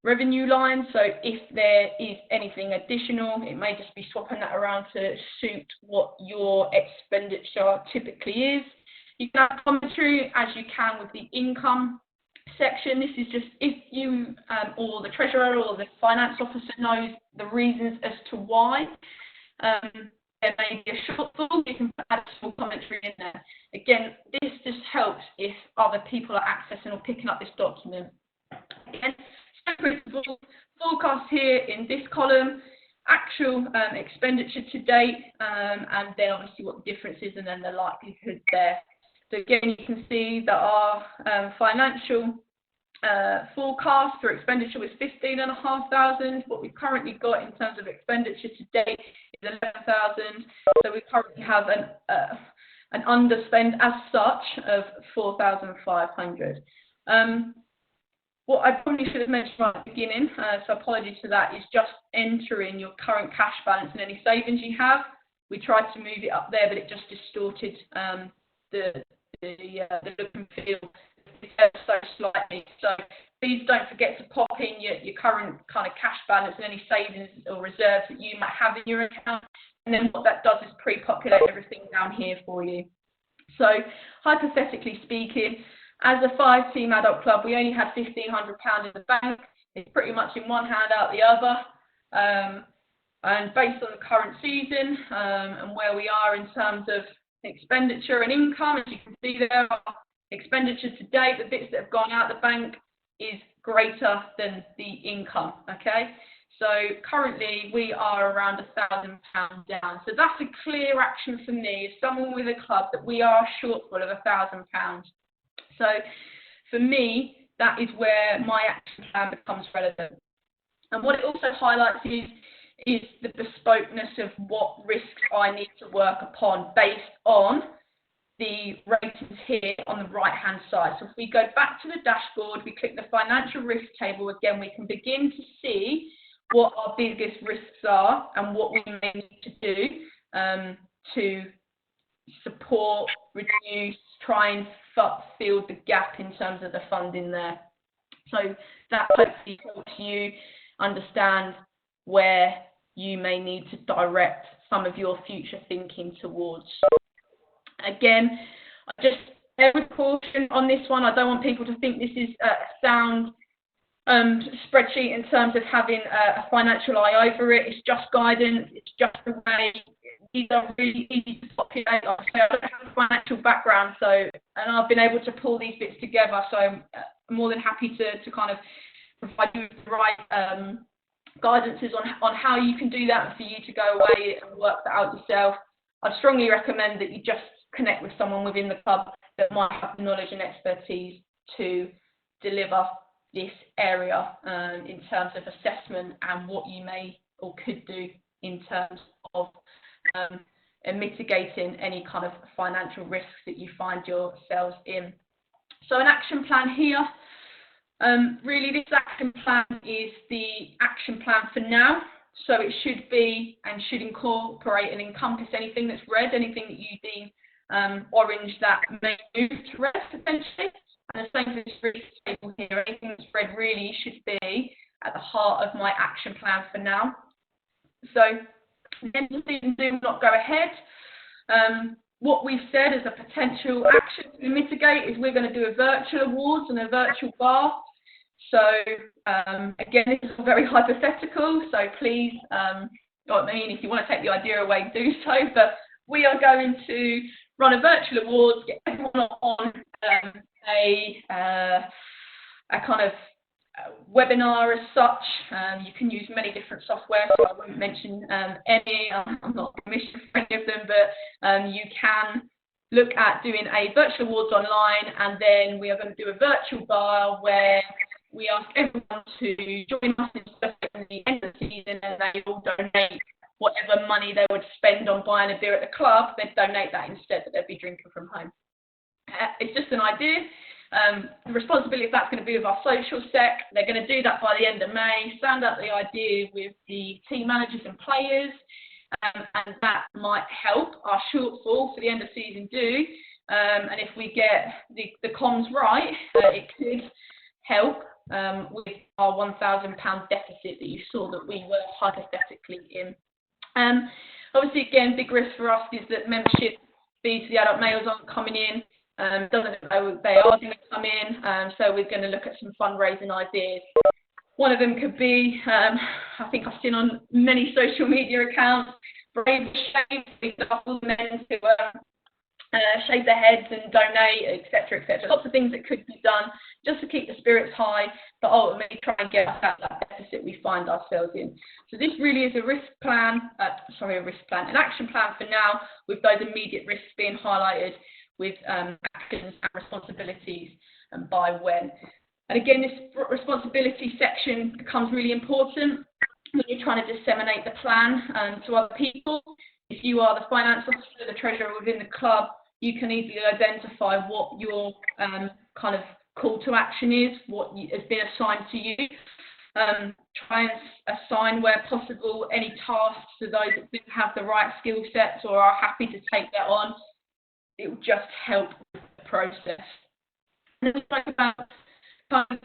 revenue lines. So if there is anything additional, it may just be swapping that around to suit what your expenditure typically is. You can add commentary as you can with the income section. This is just if you or the treasurer or the finance officer knows the reasons as to why there may be a shortfall, you can add small commentary in there. Again, this just helps if other people are accessing or picking up this document. Again, same principle, forecast here in this column, actual expenditure to date, and then obviously what the difference is, and then the likelihood there. So again, you can see that our financial forecast for expenditure was 15,500. What we've currently got in terms of expenditure to date is 11,000. So we currently have an underspend as such of 4,500. What I probably should have mentioned right at the beginning, so apologies for that, is just entering your current cash balance and any savings you have. We tried to move it up there, but it just distorted the look and feel so slightly. So please don't forget to pop in your current kind of cash balance and any savings or reserves that you might have in your account. And then what that does is pre-populate everything down here for you. So hypothetically speaking, as a 5-team adult club, we only had £1,500 in the bank. It's pretty much in one hand out the other. And based on the current season and where we are in terms of expenditure and income, as you can see there, our expenditure to date, the bits that have gone out the bank, is greater than the income, okay? So currently we are around £1,000 down. So that's a clear action for me as someone with a club that we are a shortfall of £1,000. So for me, that is where my action plan becomes relevant. And what it also highlights is the bespokeness of what risks I need to work upon based on the ratings here on the right hand side. So if we go back to the dashboard, we click the financial risk table, again we can begin to see what our biggest risks are and what we may need to do to support, reduce, try and fill the gap in terms of the funding there. So that hopefully helps you understand where you may need to direct some of your future thinking towards. Again, just every caution on this one. I don't want people to think this is a sound spreadsheet in terms of having a financial eye over it. It's just guidance. It's just a way. These are really easy to populate. Like I say, I don't have a financial background, and I've been able to pull these bits together. So I'm more than happy to kind of provide you with the right guidances on how you can do that and for you to go away and work that out yourself. I'd strongly recommend that you just connect with someone within the club that might have the knowledge and expertise to deliver this area in terms of assessment and what you may or could do in terms of mitigating any kind of financial risks that you find yourselves in. So an action plan here. Really, this action plan is the action plan for now. So it should be and should incorporate and encompass anything that's red, anything that you deem orange that may move to red potentially. And the same for this really table here. Anything that's red really should be at the heart of my action plan for now. So then the season do not go ahead. What we've said as a potential action to mitigate is we're going to do a virtual awards and a virtual bar. So again, this is all very hypothetical, so please, if you want to take the idea away, do so. But we are going to run a virtual awards, get everyone on a kind of webinar as such. You can use many different software, so I won't mention any. I'm not commissioned for any of them, but you can look at doing a virtual awards online, and then we are going to do a virtual bar where we ask everyone to join us in the end of the season, and they will donate whatever money they would spend on buying a beer at the club. They'd donate that instead, that they'd be drinking from home. It's just an idea. The responsibility of that's going to be with our social sec. They're going to do that by the end of May, stand up the idea with the team managers and players, and that might help our shortfall for the end of season do. And if we get the comms right, it could help with our £1,000 deficit that you saw that we were hypothetically in. Obviously, again, big risk for us is that membership fees for the adult males aren't coming in. Doesn't know they are going to come in, so we're going to look at some fundraising ideas. One of them could be, I think I've seen on many social media accounts, brave shave, the men to shave their heads and donate, etc., etc. Lots of things that could be done just to keep the spirits high, but ultimately try and get us out of that deficit we find ourselves in. So this really is a an action plan for now, with those immediate risks being highlighted, with actions and responsibilities and by when. And again, this responsibility section becomes really important when you're trying to disseminate the plan to other people. If you are the finance officer, the treasurer within the club, you can easily identify what your kind of call to action is, what has been assigned to you. Try and assign, where possible, any tasks to those that don't have the right skill sets or are happy to take that on. It will just help with the process. And then talk about kind of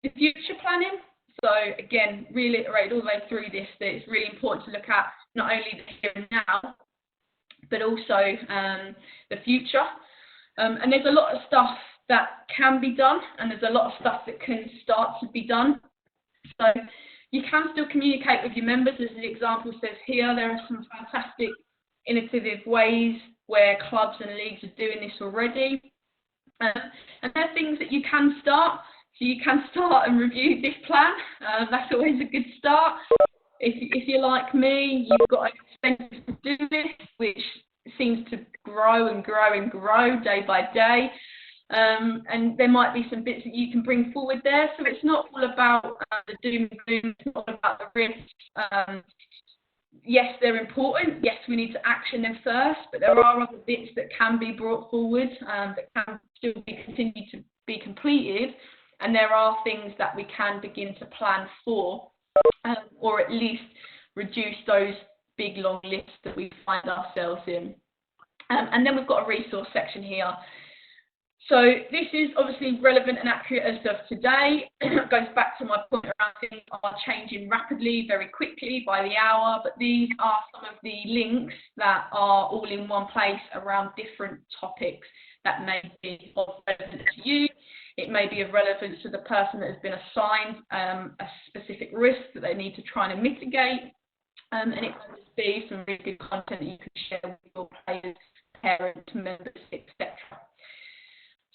the future planning. So again, reiterate all the way through this that it's really important to look at not only the here and now, but also the future. And there's a lot of stuff that can be done, and there's a lot of stuff that can start to be done. So you can still communicate with your members, as the example says here. There are some fantastic, innovative ways where clubs and leagues are doing this already. And there are things that you can start. So you can start and review this plan. That's always a good start. If you're like me, you've got expenses to do this, which seems to grow and grow and grow day by day. And there might be some bits that you can bring forward there. So it's not all about the doom and gloom, it's not all about the risks. Yes, they're important. Yes, we need to action them first, but there are other bits that can be brought forward that can still continue to be completed. And there are things that we can begin to plan for, or at least reduce those big long lists that we find ourselves in. And then we've got a resource section here. So this is obviously relevant and accurate as of today. It goes back to my point around things are changing rapidly, very quickly, by the hour, but these are some of the links that are all in one place around different topics that may be of relevance to you. It may be of relevance to the person that has been assigned a specific risk that they need to try and mitigate, and it will just be some really good content that you can share with your players, parents, members, etc.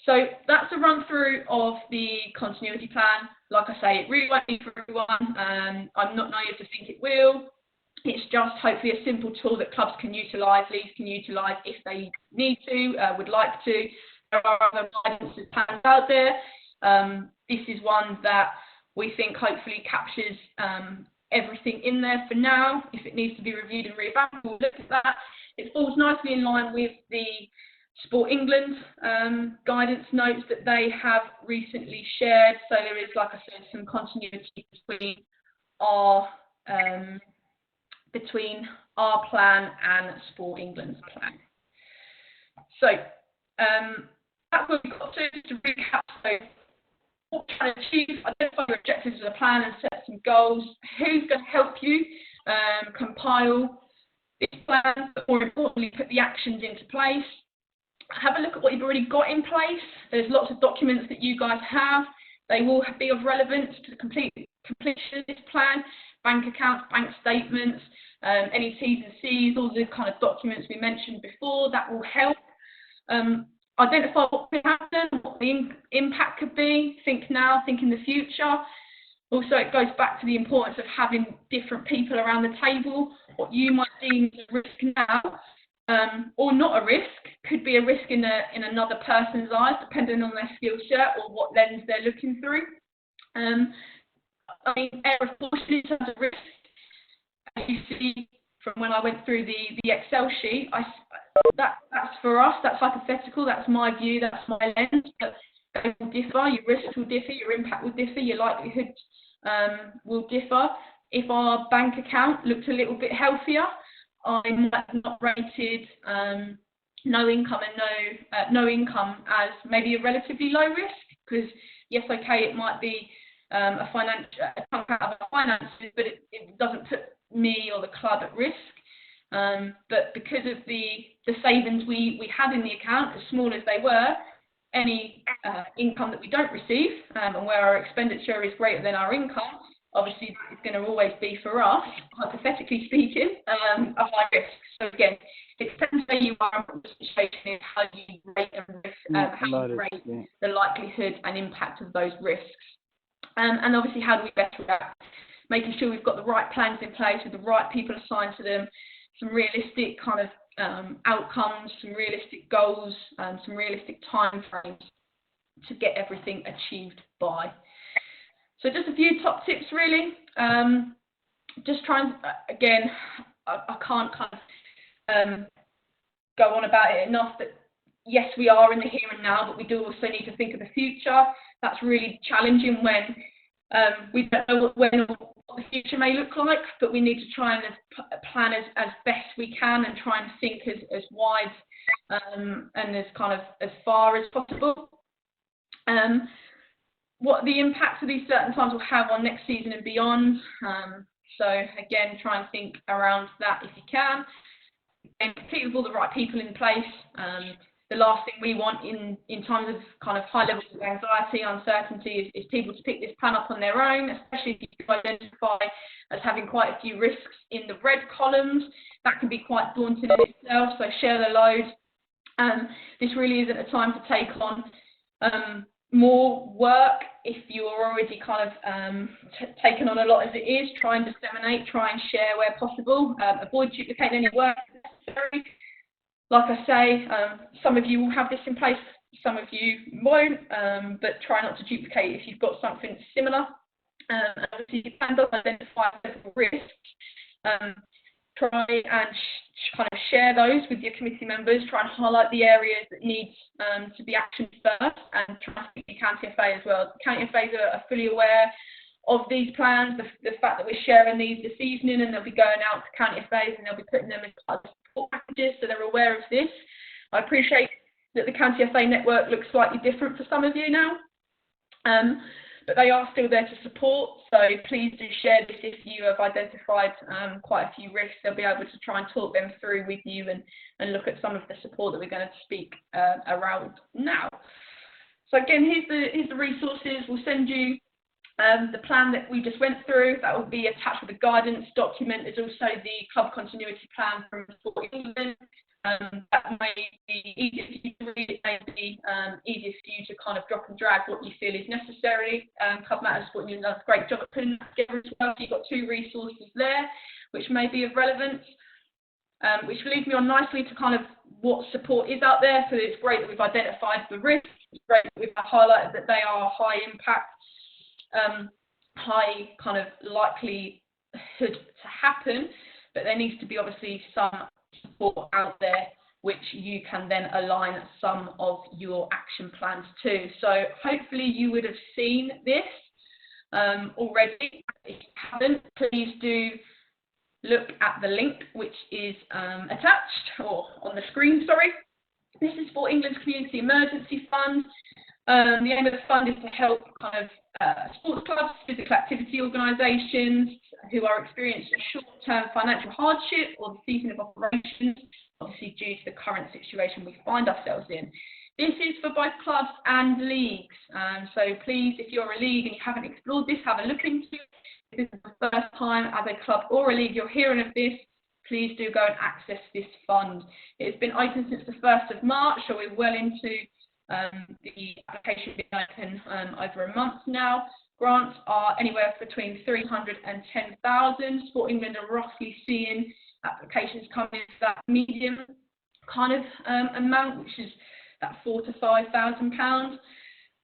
So that's a run through of the continuity plan. Like I say, it really won't be for everyone. I'm not naive to think it will. It's just hopefully a simple tool that clubs can utilise, leagues can utilise if they need to, would like to. There are other guidance plans out there. This is one that we think hopefully captures everything in there for now. If it needs to be reviewed and revamped, we'll look at that. It falls nicely in line with the Sport England guidance notes that they have recently shared. So there is, like I said, some continuity between our between our plan and Sport England's plan. So that's what we've got to recap. So what we're trying to achieve, identify your objectives of the plan and set some goals. Who's going to help you compile this plan, but more importantly, put the actions into place. Have a look at what you've already got in place. There's lots of documents that you guys have. They will be of relevance to the completion of this plan. Bank accounts, bank statements, any T's and C's, all the kind of documents we mentioned before. That will help. Identify what could happen, what the impact could be. Think now, think in the future. Also, it goes back to the importance of having different people around the table. What you might deem as a risk now, or not a risk, could be a risk in another person's eyes, depending on their skill set or what lens they're looking through. I mean, area of caution in terms of risk, as you see from when I went through the Excel sheet, that's for us, that's hypothetical, that's my view, that's my lens, but they will differ, your risks will differ, your impact will differ, your likelihood will differ. If our bank account looked a little bit healthier, I might have not rated no income and no income as maybe a relatively low risk, because yes, okay, it might be a chunk out of our finances, but it doesn't put me or the club at risk. But because of the savings we had in the account, as small as they were, any income that we don't receive, and where our expenditure is greater than our income, obviously it's going to always be, for us, hypothetically speaking, a high risk. So again, it depends where you are and what the situation is, how you rate the likelihood and impact of those risks. And obviously, how do we better that? Making sure we've got the right plans in place with the right people assigned to them, some realistic kind of outcomes, some realistic goals, some realistic time frames to get everything achieved by. So just a few top tips, really. Just try and, again, I can't kind of go on about it enough that, yes, we are in the here and now, but we do also need to think of the future. That's really challenging when we don't know what the future may look like, but we need to try and plan as best we can and try and think as wide and as kind of as far as possible. What the impacts of these certain times will have on next season and beyond. So again, try and think around that if you can, and complete with all the right people in place. The last thing we want in times of kind of high levels of anxiety, uncertainty, is people to pick this plan up on their own, especially if you identify as having quite a few risks in the red columns. That can be quite daunting in itself, so share the load. This really isn't a time to take on more work if you're already kind of taken on a lot as it is. Try and disseminate, try and share where possible. Avoid duplicating any work if necessary. Like I say, some of you will have this in place, some of you won't, but try not to duplicate if you've got something similar. Obviously, you can identify risks. Try and kind of share those with your committee members. Try and highlight the areas that need to be actioned first, and try and speak to County FA as well. County FAs are fully aware of these plans, the fact that we're sharing these this evening, and they'll be going out to County FAs and they'll be putting them in part of the support packages, so they're aware of this. I appreciate that the County FA network looks slightly different for some of you now, but they are still there to support, so please do share this if you have identified quite a few risks. They'll be able to try and talk them through with you and look at some of the support that we're going to speak around now. So again, here's the resources. We'll send you the plan that we just went through. That will be attached with the guidance document. There's also the club continuity plan from Sport England. That may be easier for you to read. It may be easier for you to kind of drop and drag what you feel is necessary. Club Matters Sport England does a great job at putting that together as well. You've got two resources there, which may be of relevance, which leads me on nicely to kind of what support is out there. So it's great that we've identified the risks. It's great that we've highlighted that they are high impact, high kind of likelihood to happen, but there needs to be obviously some support out there which you can then align some of your action plans to. So hopefully you would have seen this already. If you haven't, please do look at the link which is attached, or on the screen, sorry. This is for England's Community Emergency Fund. The aim of the fund is to help sports clubs, physical activity organisations who are experiencing short-term financial hardship or the ceasing of operations, obviously due to the current situation we find ourselves in. This is for both clubs and leagues. So please, if you're a league and you haven't explored this, have a look into it. If this is the first time as a club or a league you're hearing of this, please do go and access this fund. It's been open since the 1st of March, so we're well into the application being open over a month now. Grants are anywhere between 300 and 10,000. Sport England are roughly seeing applications come in that medium kind of amount, which is that £4,000 to £5,000.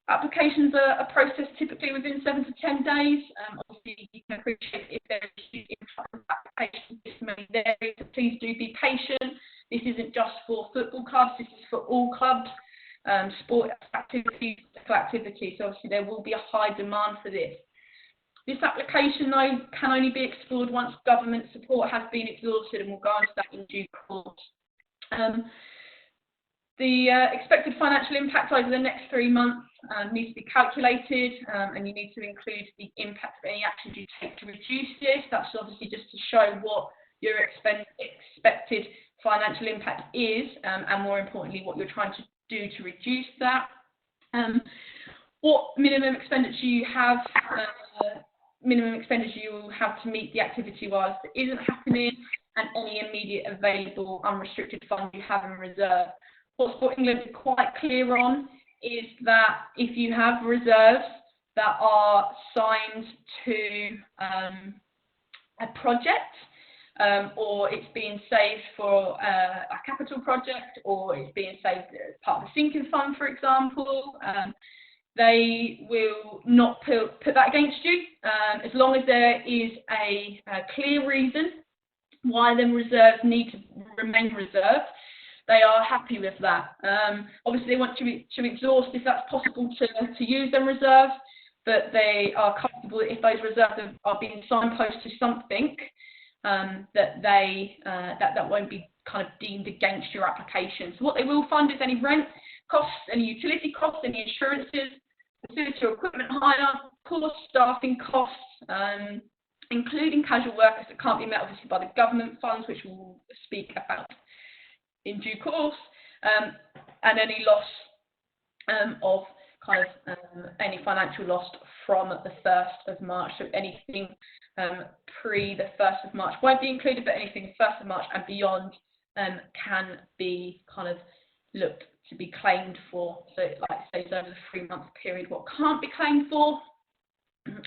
Applications are processed typically within 7 to 10 days. Obviously, you can appreciate if there is a huge influx of applications, this may vary, so please do be patient. This isn't just for football clubs, this is for all clubs, sport activities, physical activities. So obviously there will be a high demand for this. This application, though, can only be explored once government support has been exhausted, and we'll go into that in due course. The expected financial impact over the next 3 months needs to be calculated, and you need to include the impact of any actions you take to reduce this. That's obviously just to show what your expected financial impact is, and more importantly, what you're trying to do to reduce that. What minimum expenditure you have, you will have to meet the activity whilst it isn't happening, and any immediate available unrestricted funds you have in reserve. What Sport England is quite clear on is that if you have reserves that are signed to a project, or it's being saved for a capital project, or it's being saved as part of a sinking fund, for example, they will not put that against you, as long as there is a clear reason why the reserves need to remain reserved. They are happy with that. Obviously, they want to exhaust if that's possible to use them reserves, but they are comfortable that if those reserves are being signposted to something, that won't be kind of deemed against your application. So what they will fund is any rent costs, any utility costs, any insurances, facility or equipment hire, course staffing costs, including casual workers that can't be met obviously by the government funds, which we'll speak about in due course, and any loss of any financial loss from the 1st of March. So anything pre the 1st of March won't be included, but anything 1st of March and beyond can be kind of looked to be claimed for. So like I say, over the 3-month period, what can't be claimed for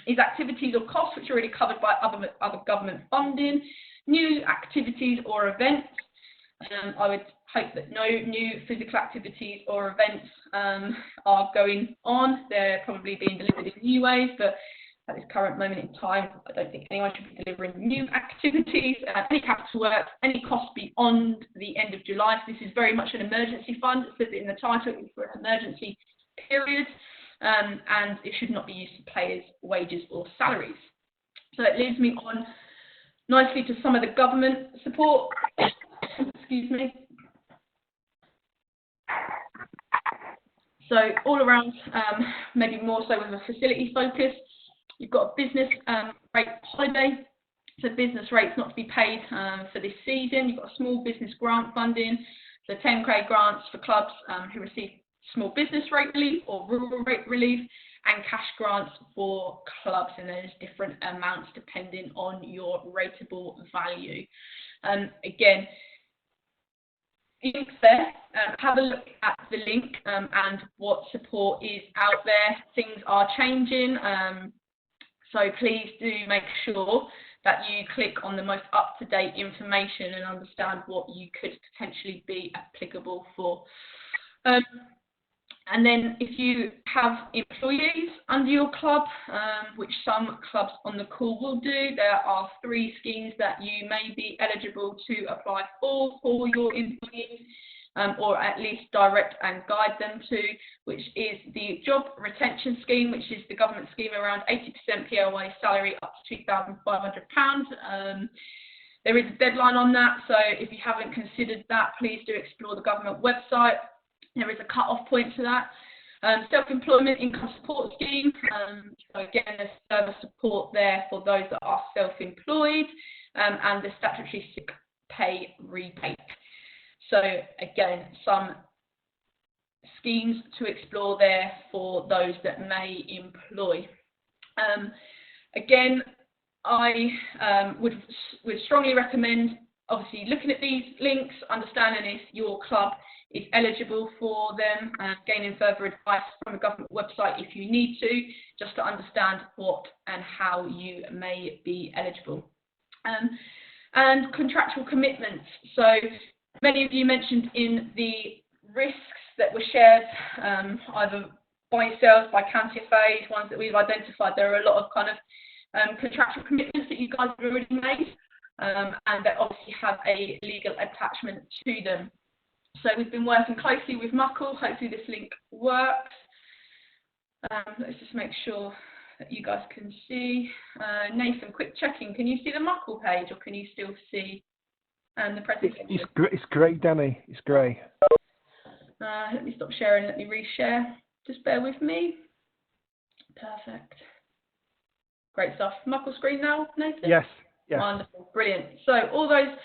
is activities or costs which are already covered by other government funding, new activities or events. I would hope that no new physical activities or events are going on. They're probably being delivered in new ways, but at this current moment in time, I don't think anyone should be delivering new activities, any capital works, any costs beyond the end of July. So this is very much an emergency fund. It says it in the title, it's for an emergency period, and it should not be used for players' wages or salaries. So it leads me on nicely to some of the government support. Excuse me. So all around, maybe more so with a facility focus, you've got a business rate holiday. So business rates not to be paid for this season. You've got a small business grant funding, so 10k grants for clubs who receive small business rate relief or rural rate relief, and cash grants for clubs, and there's different amounts depending on your rateable value. Again, links there. Have a look at the link and what support is out there. Things are changing, so please do make sure that you click on the most up-to-date information and understand what you could potentially be applicable for. And then if you have employees under your club, which some clubs on the call will do, there are 3 schemes that you may be eligible to apply for your employees, or at least direct and guide them to, which is the job retention scheme, which is the government scheme around 80% PLA salary up to £2,500. There is a deadline on that, so if you haven't considered that, please do explore the government website. There is a cut-off point to that. Self-employment income support scheme. So again, there's further support there for those that are self-employed, and the statutory sick pay rebate. So again, some schemes to explore there for those that may employ. Again, I would strongly recommend obviously looking at these links, understanding if your club is eligible for them, and gaining further advice from the government website if you need to, just to understand what and how you may be eligible. And contractual commitments. So many of you mentioned in the risks that were shared, either by yourselves, by County FAs, ones that we've identified, there are a lot of kind of contractual commitments that you guys have already made, and that obviously have a legal attachment to them. So we've been working closely with Muckle. Hopefully this link works. Let's just make sure that you guys can see. Nathan, quick checking. Can you see the Muckle page, or can you still see the presentation? It's great, Danny. It's great. Let me stop sharing. Let me reshare. Just bear with me. Perfect. Great stuff. Muckle screen now, Nathan? Yes. Yes. Wonderful. Brilliant. So all those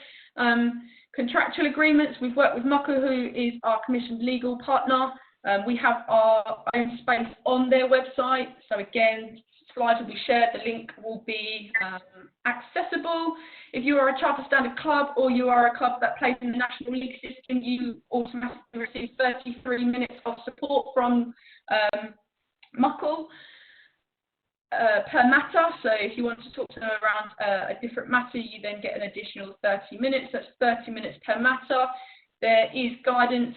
contractual agreements, we've worked with Muckle, who is our commissioned legal partner. We have our own space on their website. So again, slides will be shared. The link will be accessible. If you are a Charter Standard club, or you are a club that plays in the National League system, you automatically receive 33 minutes of support from Muckle per matter. So if you want to talk to them around a different matter, you then get an additional 30 minutes. That's 30 minutes per matter. There is guidance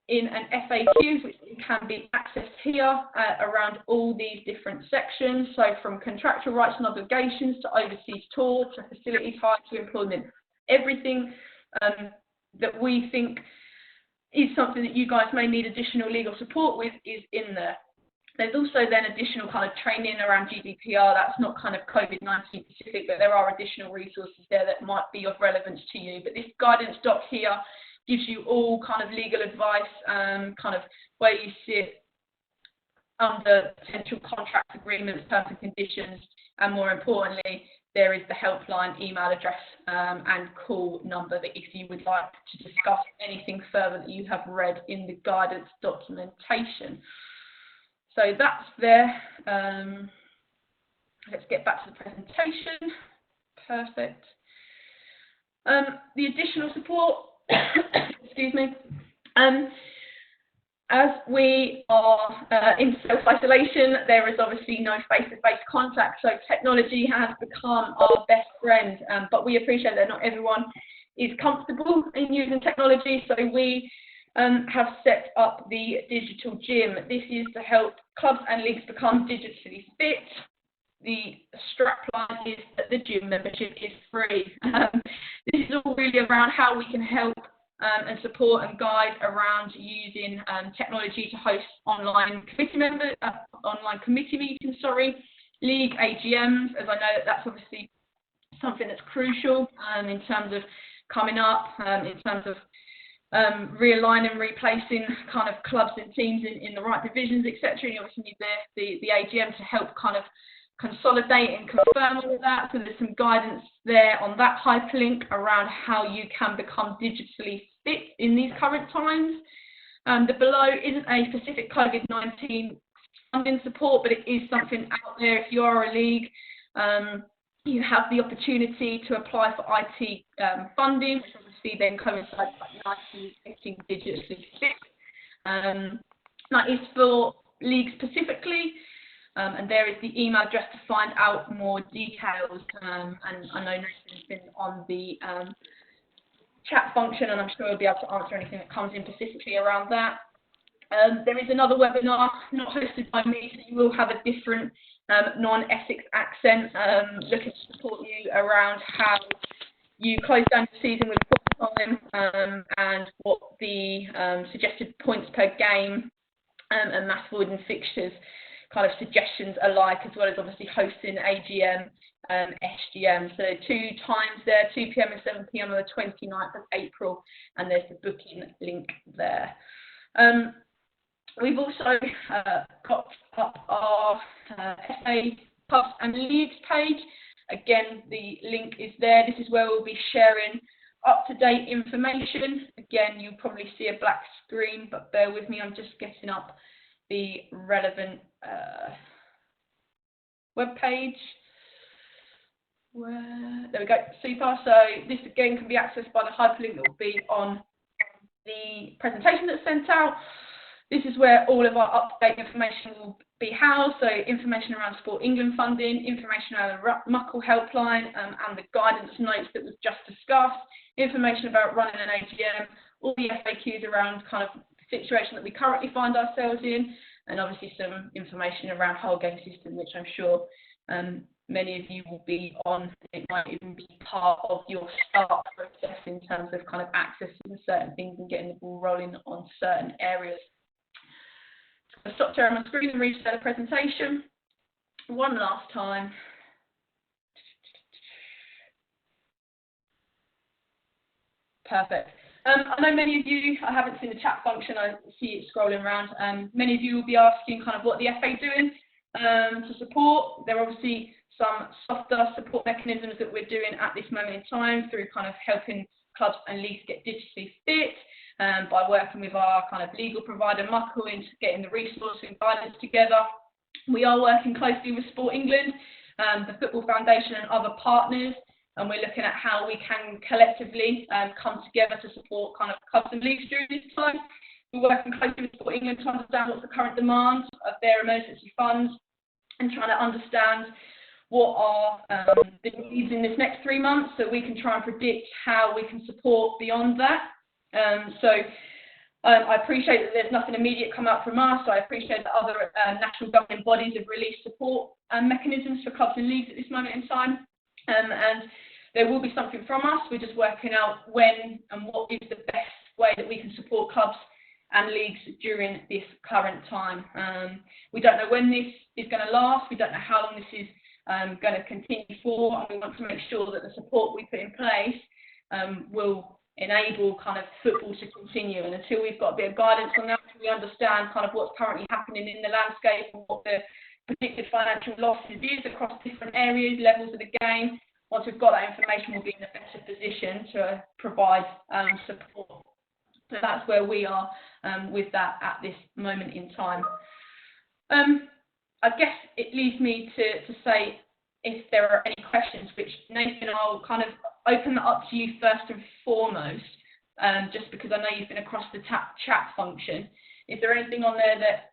in an FAQ, which can be accessed here around all these different sections. So from contractual rights and obligations to overseas tour to facilities hire to employment, everything that we think is something that you guys may need additional legal support with is in there. There's also then additional kind of training around GDPR. That's not kind of COVID-19 specific, but there are additional resources there that might be of relevance to you. But this guidance doc here gives you all kind of legal advice, kind of where you sit under potential contract agreements, terms and conditions, and more importantly, there is the helpline email address and call number that if you would like to discuss anything further that you have read in the guidance documentation. So that's there. Let's get back to the presentation. Perfect. The additional support, excuse me. As we are in self-isolation, there is obviously no face-to-face contact, so technology has become our best friend, but we appreciate that not everyone is comfortable in using technology, so we have set up the digital gym. This is to help clubs and leagues become digitally fit. The strapline is that the gym membership is free. This is all really around how we can help and support and guide around using technology to host online committee meetings, league AGMs, as I know that's obviously something that's crucial in terms of coming up, in terms of realigning, replacing kind of clubs and teams in the right divisions, etc. And you obviously need the AGM to help kind of consolidate and confirm all of that. So there's some guidance there on that hyperlink around how you can become digitally fit in these current times. The below isn't a specific COVID-19 funding support, but it is something out there. If you are a league, you have the opportunity to apply for IT funding, which obviously then coincides with nicely getting digitally fit. That is for leagues specifically. And there is the email address to find out more details. And I know Nathan's been on the chat function, and I'm sure he'll be able to answer anything that comes in specifically around that. There is another webinar, not hosted by me, so you will have a different non-Essex accent looking to support you around how you close down the season with full time and what the suggested points per game and mass void and fixtures kind of suggestions alike, as well as obviously hosting AGM, SGM. So 2 times there, 2 p.m. and 7 p.m. on the 29th of April, and there's the booking link there. We've also got up our FA Pubs and Leagues page. Again, the link is there. This is where we'll be sharing up-to-date information. Again, you'll probably see a black screen, but bear with me, I'm just getting up the relevant web page. There we go, super. So this again can be accessed by the hyperlink that will be on the presentation that's sent out. This is where all of our up-to-date information will be housed, so information around Sport England funding, information around the Muckle helpline and the guidance notes that was just discussed, information about running an AGM, all the FAQs around kind of the situation that we currently find ourselves in, and obviously some information around whole game system, which I'm sure many of you will be on. It might even be part of your start process in terms of kind of accessing certain things and getting the ball rolling on certain areas. I'll stop sharing my screen and reshare the presentation one last time. Perfect. I know many of you, I haven't seen the chat function, I see it scrolling around. Many of you will be asking kind of what the FA are doing to support. There are obviously some softer support mechanisms that we're doing at this moment in time through kind of helping clubs and leagues get digitally fit. By working with our kind of legal provider, Muckle, into getting the resource and guidance together. We are working closely with Sport England, the Football Foundation and other partners, and we're looking at how we can collectively come together to support kind of clubs and leagues during this time. We're working closely with Sport England to understand what's the current demands of their emergency funds and trying to understand what are the needs in this next 3 months, so we can try and predict how we can support beyond that. I appreciate that there's nothing immediate come out from us. I appreciate that other national governing bodies have released support mechanisms for clubs and leagues at this moment in time, and there will be something from us. We're just working out when and what is the best way that we can support clubs and leagues during this current time. We don't know when this is going to last. We don't know how long this is going to continue for, and we want to make sure that the support we put in place will enable kind of football to continue. And until we've got a bit of guidance on that, we understand kind of what's currently happening in the landscape and what the predicted financial losses is across different areas, levels of the game. Once we've got that information, we'll be in a better position to provide support. So that's where we are with that at this moment in time. I guess it leaves me to say if there are any questions, which Nathan, I'll kind of open that up to you first and foremost, just because I know you've been across the chat function. Is there anything on there that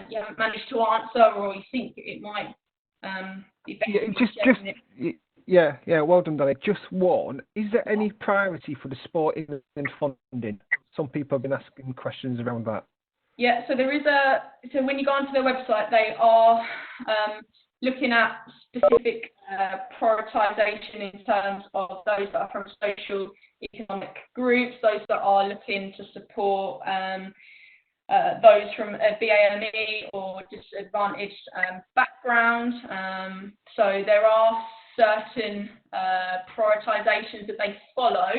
you haven't managed to answer, or you think it might be better? Yeah, well done, Danny. Just one. Is there any priority for the Sport England funding? Some people have been asking questions around that. Yeah, so there is so when you go onto their website, they are looking at specific prioritisation in terms of those that are from social economic groups, those that are looking to support those from a BAME or disadvantaged background. So there are certain prioritisations that they follow.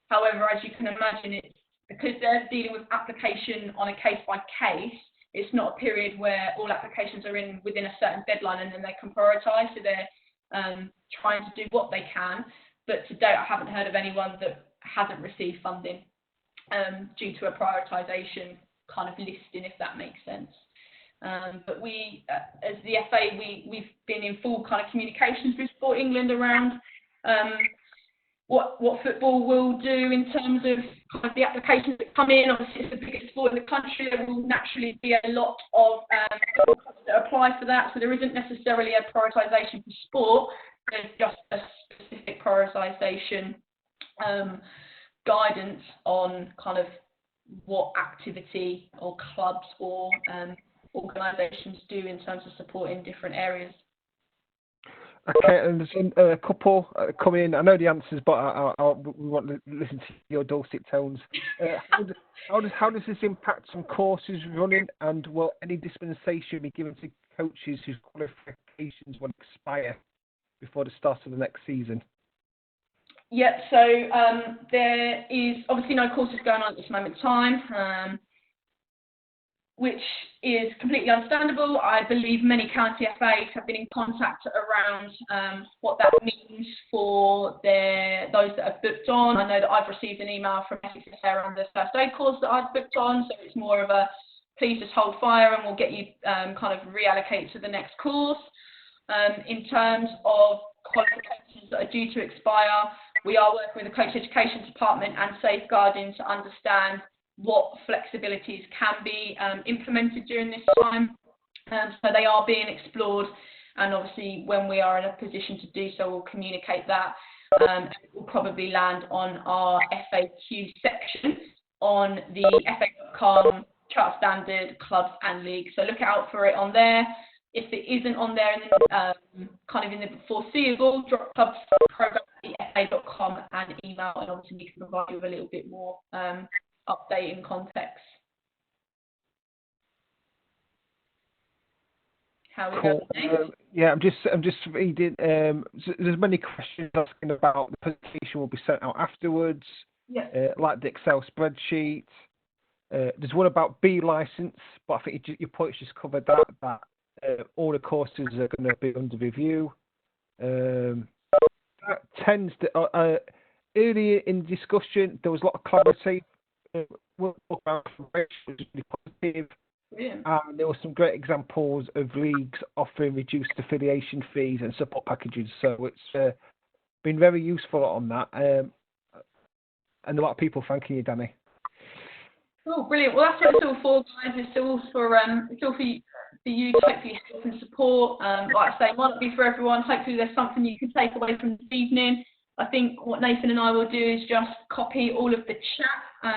However, as you can imagine, it's because they're dealing with application on a case-by-case, it's not a period where all applications are in within a certain deadline and then they can prioritise. So they're trying to do what they can. But to date, I haven't heard of anyone that hasn't received funding due to a prioritisation kind of listing, if that makes sense. But we, as the FA, we've been in full kind of communications with Sport England around what football will do in terms of kind of the applications that come in. Obviously, it's the biggest sport in the country. There will naturally be a lot of clubs that apply for that. So there isn't necessarily a prioritisation for sport. There's just a specific prioritisation guidance on kind of what activity or clubs or organisations do in terms of supporting different areas. Okay, and there's a couple coming in. I know the answers, but we want to listen to your dulcet tones. How does this impact on courses running, and will any dispensation be given to coaches whose qualifications will expire before the start of the next season? Yep, so there is obviously no courses going on at this moment in time, which is completely understandable. I believe many county FAs have been in contact around what that means for those that have booked on. I know that I've received an email from Essex FA around the first aid course that I've booked on, so it's more of a please just hold fire and we'll get you kind of reallocate to the next course. In terms of qualifications that are due to expire, we are working with the Coach Education Department and Safeguarding to understand what flexibilities can be implemented during this time. So they are being explored, and obviously when we are in a position to do so, we'll communicate that. It will probably land on our FAQ section on the FA.com chart standard clubs and leagues. So look out for it on there. If it isn't on there, kind of in the foreseeable, drop clubs program at FA.com and email, and obviously we can provide you with a little bit more update in context. How we Cool. go? Yeah, I'm just reading. There's many questions asking about the presentation will be sent out afterwards. Yeah. Like the Excel spreadsheet. There's one about B license, but I think your points just covered that all the courses are going to be under review. That tends to earlier in the discussion there was a lot of clarity. Which was really positive. Yeah. There were some great examples of leagues offering reduced affiliation fees and support packages. So it's been very useful on that, and a lot of people thanking you, Danny. Oh, brilliant! Well, that's what it's all for, guys. It's all for you to hopefully help and support. Like I say, it might not be for everyone. Hopefully, there's something you can take away from this evening. I think what Nathan and I will do is just copy all of the chat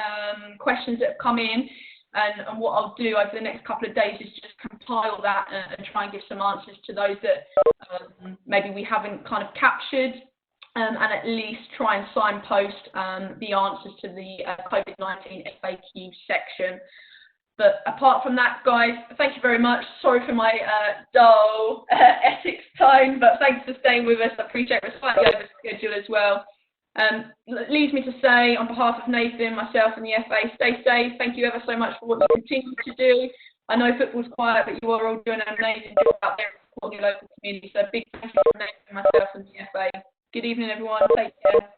questions that have come in, and what I'll do over the next couple of days is just compile that and try and give some answers to those that maybe we haven't kind of captured, and at least try and signpost the answers to the COVID-19 FAQ section. But apart from that, guys, thank you very much. Sorry for my dull Essex tone, but thanks for staying with us. I appreciate we're slightly over schedule as well. Leaves me to say, on behalf of Nathan, myself and the FA, stay safe. Thank you ever so much for what you continue to do. I know football's quiet, but you are all doing an amazing job out there supporting your local community. So a big thank you from Nathan, myself and the FA. Good evening, everyone. Take care.